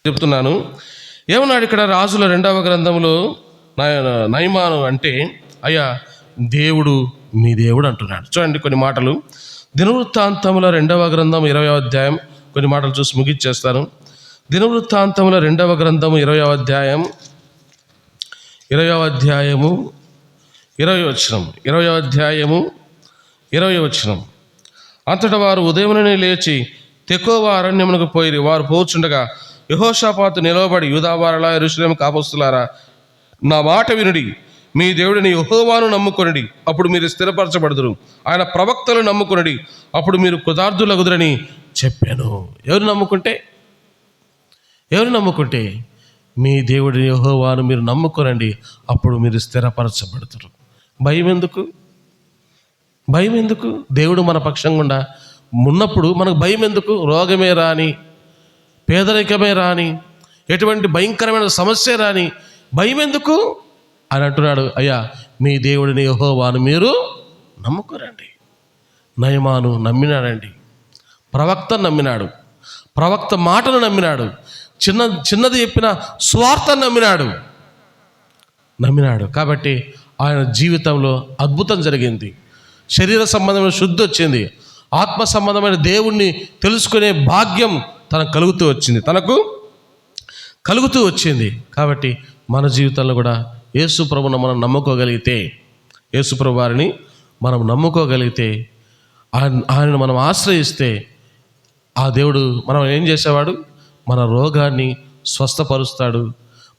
చెప్తున్నాను. ఏమన్నాడు ఇక్కడ రాజుల 2వ గ్రంథంలో నయమాను అంటే, అయ్యా దేవుడు మీ దేవుడు అంటున్నాడు. చూడండి కొన్ని మాటలు. దినవృత్తాంతముల 2వ గ్రంథం 20వ అధ్యాయం, కొన్ని మాటలు చూసి ముగిచ్చేస్తాను. దినవృత్తాంతముల 2వ గ్రంథం 20వ అధ్యాయం 20వ అధ్యాయము 20వ వచనం 20వ అధ్యాయము 20వ వచనం. అంతటా వారు ఉదయముననే లేచి తెకోవ అరణ్యమునకు పోయి వారు పోచుండగా యెహోషాపాతు నిలవబడి, యూదావారలా యెరూషలేము కాపస్తులారా, నా మాట వినుడి. మీ దేవుడిని యెహోవాను నమ్ముకొనుడి, అప్పుడు మీరు స్థిరపరచబడుదురు. ఆయన ప్రవక్తలు నమ్ముకొనుడి, అప్పుడు మీరు కృతార్థులగుదురని చెప్పాను. ఎవరు నమ్ముకుంటే మీ దేవుడిని యెహోవాను మీరు నమ్ముకొనండి, అప్పుడు మీరు స్థిరపరచబడుదురు. భయం ఎందుకు? దేవుడు మన పక్షంగా ఉన్నప్పుడు మనకు భయం ఎందుకు? రోగమే రాని, పేదరికమే రాని, ఎటువంటి భయంకరమైన సమస్య రాని భయం ఎందుకు అని అంటున్నాడు. అయ్యా మీ దేవుడిని యెహోవాను మీరు నమ్ముకోరండి. నయమాను నమ్మినాడండి, ప్రవక్త నమ్మినాడు, ప్రవక్త మాటను నమ్మినాడు, చిన్నది చెప్పిన స్వార్థను నమ్మినాడు. కాబట్టి ఆయన జీవితంలో అద్భుతం జరిగింది. శరీర సంబంధమైన శుద్ధి వచ్చింది, ఆత్మ సంబంధమైన దేవుణ్ణి తెలుసుకునే భాగ్యం తనకు కలుగుతూ వచ్చింది. కాబట్టి మన జీవితంలో కూడా యేసు ప్రభువును మనం నమ్ముకోగలిగితే, యేసు ప్రభు వారిని మనం నమ్ముకోగలిగితే, ఆయనను మనం ఆశ్రయిస్తే, ఆ దేవుడు మనం ఏం చేసేవాడు? మన రోగాన్ని స్వస్థపరుస్తాడు,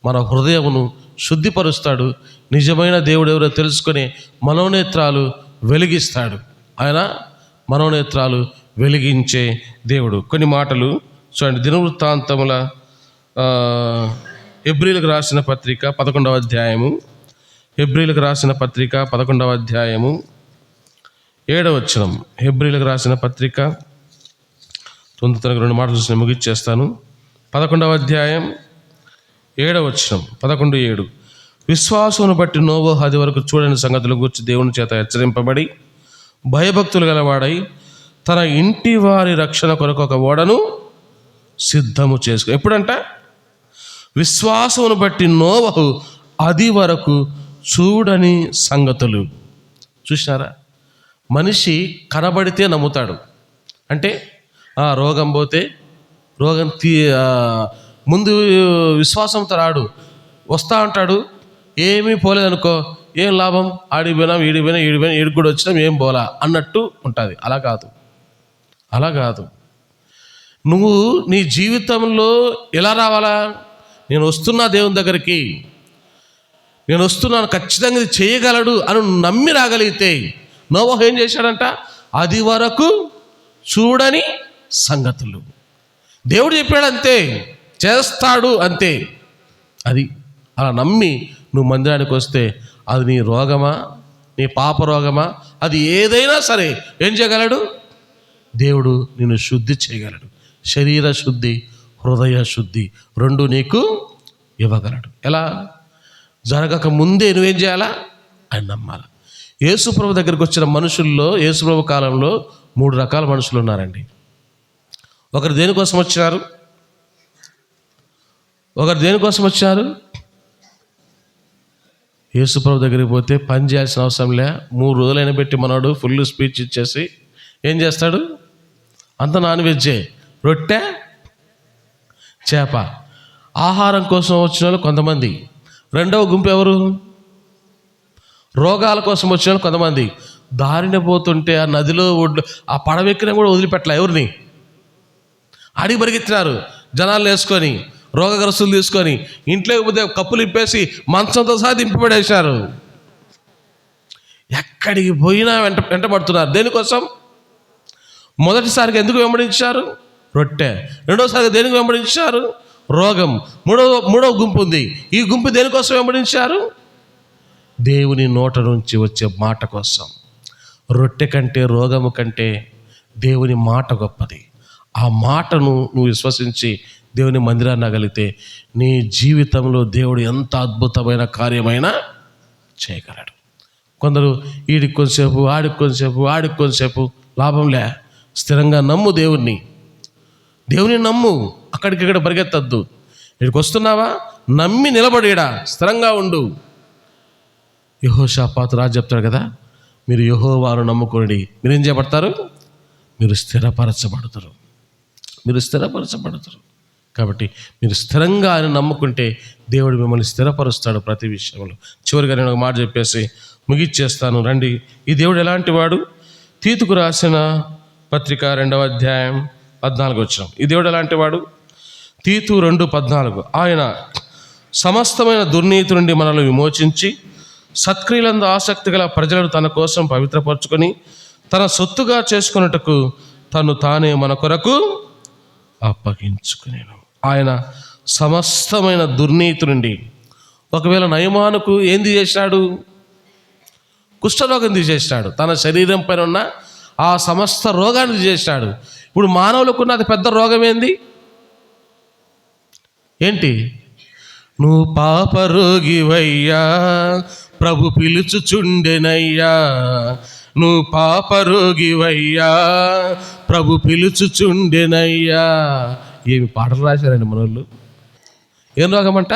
మన హృదయమును శుద్ధిపరుస్తాడు, నిజమైన దేవుడు ఎవరో తెలుసుకునే మనోనేత్రాలు వెలిగిస్తాడు. ఆయన మనోనేత్రాలు వెలిగించే దేవుడు. కొన్ని మాటలు చూడండి. దినవృత్తాంతముల హెబ్రీలకు రాసిన పత్రిక 11వ అధ్యాయము, హెబ్రీలకు రాసిన పత్రిక 11వ అధ్యాయము 7వ వచనం. హెబ్రీలకు రాసిన పత్రిక తొందరగా 2 మాటలు చూసి ముగిచ్చేస్తాను. 11వ అధ్యాయం 7వ వచనం, 11:7. విశ్వాసమును బట్టి నోవహు అది వరకు చూడని సంగతుల గురించి దేవుని చేత హెచ్చరింపబడి భయభక్తులు గలవాడై తన ఇంటి వారి రక్షణ కొరకు ఒక ఓడను సిద్ధము చేసుకో. ఎప్పుడంట? విశ్వాసమును బట్టి నోవహు అది వరకు చూడని సంగతులు. చూసినారా? మనిషి కనబడితే నమ్ముతాడు. అంటే రోగం పోతే ముందు విశ్వాసంతో రాడు, వస్తా ఉంటాడు, ఏమీ పోలేదనుకో, ఏం లాభం, ఆడిపోయినా ఈడిపోయినా ఈడికి కూడా వచ్చినాం, ఏం పోలా అన్నట్టు ఉంటుంది. అలా కాదు. నువ్వు నీ జీవితంలో ఎలా రావాలా? నేను వస్తున్నా దేవుని దగ్గరికి, నేను వస్తున్నాను, ఖచ్చితంగా ఇది చేయగలడు అని నమ్మి రాగలిగితే, నోవహు ఏం చేశాడంట? అది వరకు చూడని సంగతులు. దేవుడు చెప్పాడు అంతే, చేస్తాడు అంతే. అది అలా నమ్మి నువ్వు మందిరానికి వస్తే, అది నీ రోగమా, నీ పాప రోగమా, అది ఏదైనా సరే ఏం చేయగలడు? దేవుడు నిన్ను శుద్ధి చేయగలడు. శరీర శుద్ధి, హృదయ శుద్ధి రెండు నీకు ఇవ్వగలడు. ఎలా? జరగక ముందే నువ్వేం చేయాలా? ఆయన నమ్మాలి. యేసుప్రభు దగ్గరికి వచ్చిన మనుషుల్లో, యేసుప్రభు కాలంలో 3 రకాల మనుషులు ఉన్నారండి. ఒకరు దేనికోసం వచ్చారు? యేసుప్రభు దగ్గరికి పోతే పని చేయాల్సిన అవసరం లే, 3 రోజులైనా పెట్టి మనోడు ఫుల్ స్పీచ్ ఇచ్చేసి ఏం చేస్తాడు? అంత నాన్ వెజ్జే, రొట్టె చేప. ఆహారం కోసం వచ్చిన వాళ్ళు కొంతమంది. రెండవ గుంపు ఎవరు? రోగాల కోసం వచ్చిన వాళ్ళు కొంతమంది. దారిన పోతుంటే ఆ నదిలో ఒడ్లు ఆ పడవెక్కినా కూడా వదిలిపెట్టలే, ఎవరిని అడిగి పరిగెత్తినారు. జనాలు వేసుకొని, రోగగ్రస్తులు తీసుకొని, ఇంట్లోకి పోతే కప్పులు ఇప్పేసి మంచంతో సహా దింపబడేశారు. ఎక్కడికి పోయినా వెంటబడుతున్నారు. దేనికోసం? మొదటిసారిగా ఎందుకు వెంబడించారు? రొట్టె. రెండోసారిగా దేనికి వెంబడించారు? రోగం. మూడవ గుంపు ఉంది. ఈ గుంపు దేనికోసం వెంబడించారు? దేవుని నోట నుంచి వచ్చే మాట కోసం. రొట్టె కంటే, రోగము కంటే దేవుని మాట గొప్పది. ఆ మాటను నువ్వు విశ్వసించి దేవుని మందిరాన్ని నగలిగితే నీ జీవితంలో దేవుడు ఎంత అద్భుతమైన కార్యమైనా చేయగలడు. కొందరు ఈడికి కొంచెంసేపు, ఆడికి కొంచెంసేపు లాభంలే. స్థిరంగా నమ్ము దేవుని నమ్ము. అక్కడికిక్కడ పరిగెత్తద్దు. ఇక్కడికి వస్తున్నావా? నమ్మి నిలబడేడా, స్థిరంగా ఉండు. యెహోషాపాతు రాజు చెప్తాడు కదా, మీరు యెహోవాను నమ్ముకోండి, మీరేం చేయబడతారు? మీరు స్థిరపరచబడతారు. కాబట్టి మీరు స్థిరంగా ఆయన నమ్ముకుంటే దేవుడు మిమ్మల్ని స్థిరపరుస్తాడు ప్రతి విషయంలో. చివరిగా నేను ఒక మాట చెప్పేసి ముగిచ్చేస్తాను. రండి. ఈ దేవుడు ఎలాంటి వాడు? తీతుకు రాసిన పత్రిక 2వ అధ్యాయం 14వ వచనం. ఈ దేవుడు ఎలాంటి వాడు? తీతు 2:14. ఆయన సమస్తమైన దుర్నీతి నుండి మనల్ని విమోచించి సత్క్రియలందు ఆసక్తి గల ప్రజలను తన కోసం పవిత్రపరచుకొని తన సొత్తుగా చేసుకున్నట్టుకు తను తానే మన కొరకు అప్పగించుకునేను. ఆయన సమస్తమైన దుర్నీతి నుండి, ఒకవేళ నయమానుకు ఏంది చేశాడు? కుష్ఠరోగం తీసేశాడు. తన శరీరం పైన ఉన్న ఆ సమస్త రోగాన్ని తీసేశాడు. ఇప్పుడు మానవులకు ఉన్న అతి పెద్ద రోగం ఏంటి? నువ్వు పాప రోగివయ్యా, ప్రభు పిలుచుచుండెనయ్యా, నువ్వు పాపరోగివయ్యా, ప్రభు పిలుచుచుండెనయ్యా. ఏమి పాటలు రాశారండి మనోళ్ళు. ఏం రోగమంట?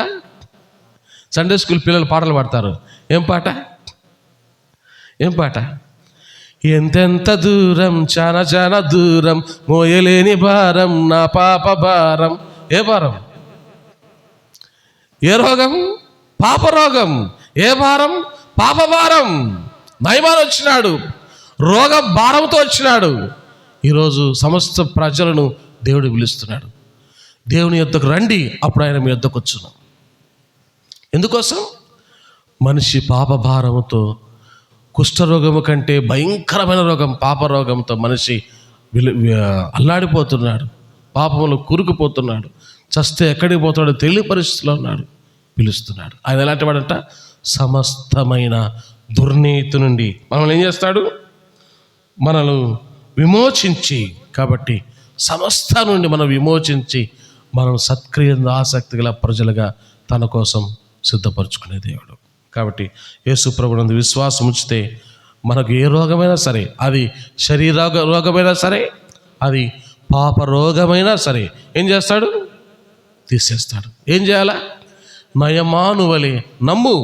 సండే స్కూల్ పిల్లలు పాటలు పాడతారు. ఏం పాట? ఎంతెంత దూరం, చాలా చాలా దూరం, మోయలేని భారం నా పాప భారం. ఏ భారం? ఏ రోగం? పాపరోగం. ఏ భారం? పాప భారం. నయమాన్ వచ్చినాడు రోగ భారంతో వచ్చినాడు. ఈరోజు సమస్త ప్రజలను దేవుడు పిలుస్తున్నాడు. దేవుని యొద్దకు రండి, అప్పుడు ఆయన మీ యొద్దకు వచ్చును. ఎందుకోసం? మనిషి పాప భారముతో, కుష్ఠరోగము కంటే భయంకరమైన రోగం పాపరోగంతో మనిషి అల్లాడిపోతున్నాడు, పాపములు కూరుకుపోతున్నాడు, చస్తే ఎక్కడికి పోతాడో తెలియ పరిస్థితిలో ఉన్నాడు. పిలుస్తున్నాడు. ఆయన ఎలాంటి వాడంట? సమస్తమైన దుర్నీతి నుండి మనల్ని ఏం చేస్తాడు? మనల్ని విమోచించి, కాబట్టి సమస్త నుండి మనం విమోచించి మనం సత్క్రియ ఆసక్తి గల ప్రజలుగా తన కోసం సిద్ధపరచుకునే దేవుడు. కాబట్టి యేసు ప్రభునందు విశ్వాసం ఉంచితే మనకు ఏ రోగమైనా సరే, అది శరీర రోగమైనా సరే, అది పాప రోగమైనా సరే, ఏం చేస్తాడు? తీసేస్తాడు. ఏం చేయాలా? నయమాను వలె నమ్ము.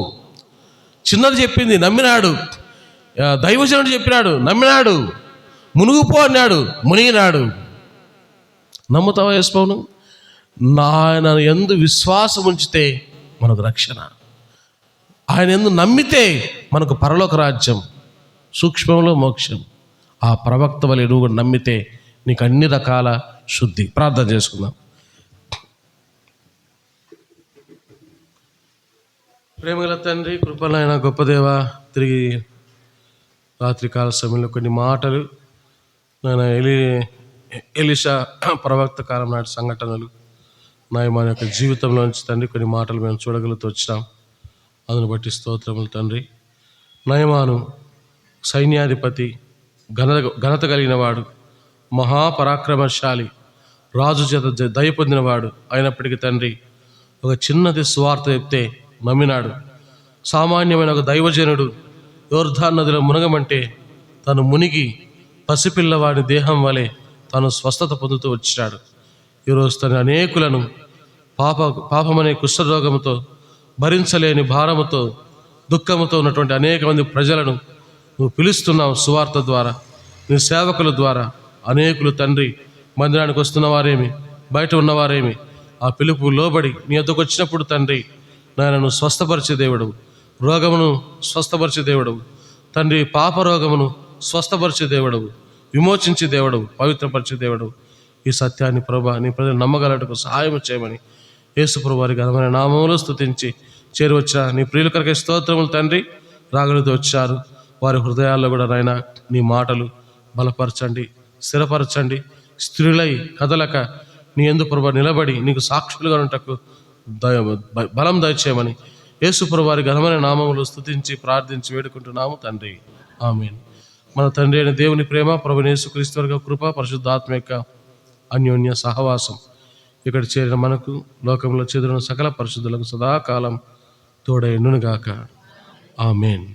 చిన్నది చెప్పింది, నమ్మినాడు. దైవజనుడు చెప్పినాడు, నమ్మినాడు. మునుగుపో అన్నాడు, మునిగినాడు. నమ్ముతావా యేసును? ఆయన యందు విశ్వాసం ఉంచితే మనకు రక్షణ. ఆయన యందు నమ్మితే మనకు పరలోక రాజ్యం, సూక్ష్మంలో మోక్షం. ఆ ప్రవక్త వలె నువ్వు కూడా నమ్మితే నీకు అన్ని రకాల శుద్ధి. ప్రార్థన చేసుకుందాం. ప్రేమగల తండ్రి, కృపలైన గొప్ప దేవ, తిరిగి రాత్రికాల సమయంలో కొన్ని మాటలు నేను ఎలీషా ప్రవక్త కాలం నాటి సంఘటనలు నయమాన్ యొక్క జీవితంలోంచి తండ్రి కొన్ని మాటలు మేము చూడగలుగుతూ వచ్చినాం. అందును బట్టి స్తోత్రములు తండ్రి. నయమాను సైన్యాధిపతి, ఘనత కలిగిన వాడు, మహాపరాక్రమశాలి, రాజు చేత దయ పొందినవాడు అయినప్పటికీ తండ్రి ఒక చిన్నది సువార్త చెప్తే నమ్మినాడు. సామాన్యమైన ఒక దైవజనుడు యోర్దాను నదిలో మునగమంటే తను మునిగి పసిపిల్లవాడి దేహం వలె తను స్వస్థత పొందుతూ వచ్చినాడు. ఈరోజు తన అనేకులను పాపమనే కుష్ఠరోగంతో, భరించలేని భారముతో, దుఃఖముతో ఉన్నటువంటి అనేక మంది ప్రజలను నువ్వు పిలుస్తున్నావు సువార్త ద్వారా, నీ సేవకుల ద్వారా. అనేకులు తండ్రి మందిరానికి వస్తున్న వారేమి, బయట ఉన్నవారేమి ఆ పిలుపు లోబడి నీ వద్దకు వచ్చినప్పుడు తండ్రి నాయనను స్వస్థపరిచే దేవుడవు, రోగమును స్వస్థపరిచే దేవుడవు తండ్రి, పాప రోగమును స్వస్థపరిచే దేవుడవు, విమోచించే దేవుడవు, పవిత్రపరిచే దేవుడవు. ఈ సత్యాన్ని ప్రభా నీ ప్రజలు నమ్మగలటకు సహాయం చేయమని యేసు ప్రభు వారి ఘనమైన నామములో స్తుతించి చేరువచ్చిన నీ ప్రియుల కొరకే స్తోత్రములు తండ్రి. రాగలతో వచ్చారు వారి హృదయాల్లో కూడా నాయన నీ మాటలు బలపరచండి, స్థిరపరచండి. స్త్రీలై కదలక నీ యందు ప్రభు నిలబడి నీకు సాక్షులుగా ఉంటకు బలం దయచేయమని యేసు ప్రభు వారి ఘనమైన నామములు స్తుతించి ప్రార్థించి వేడుకుంటున్నాము తండ్రి. ఆమేన్. మన తండ్రి అయిన దేవుని ప్రేమ, ప్రభువైన యేసుక్రీస్తు వారి కృప, పరిశుద్ధాత్మ యొక్క అన్యోన్య సహవాసం ఇక్కడ చేరిన మనకు, లోకంలో చెదిరిన సకల పరిశుద్ధులకు సదాకాలం తోడైండును గాక. ఆమేన్.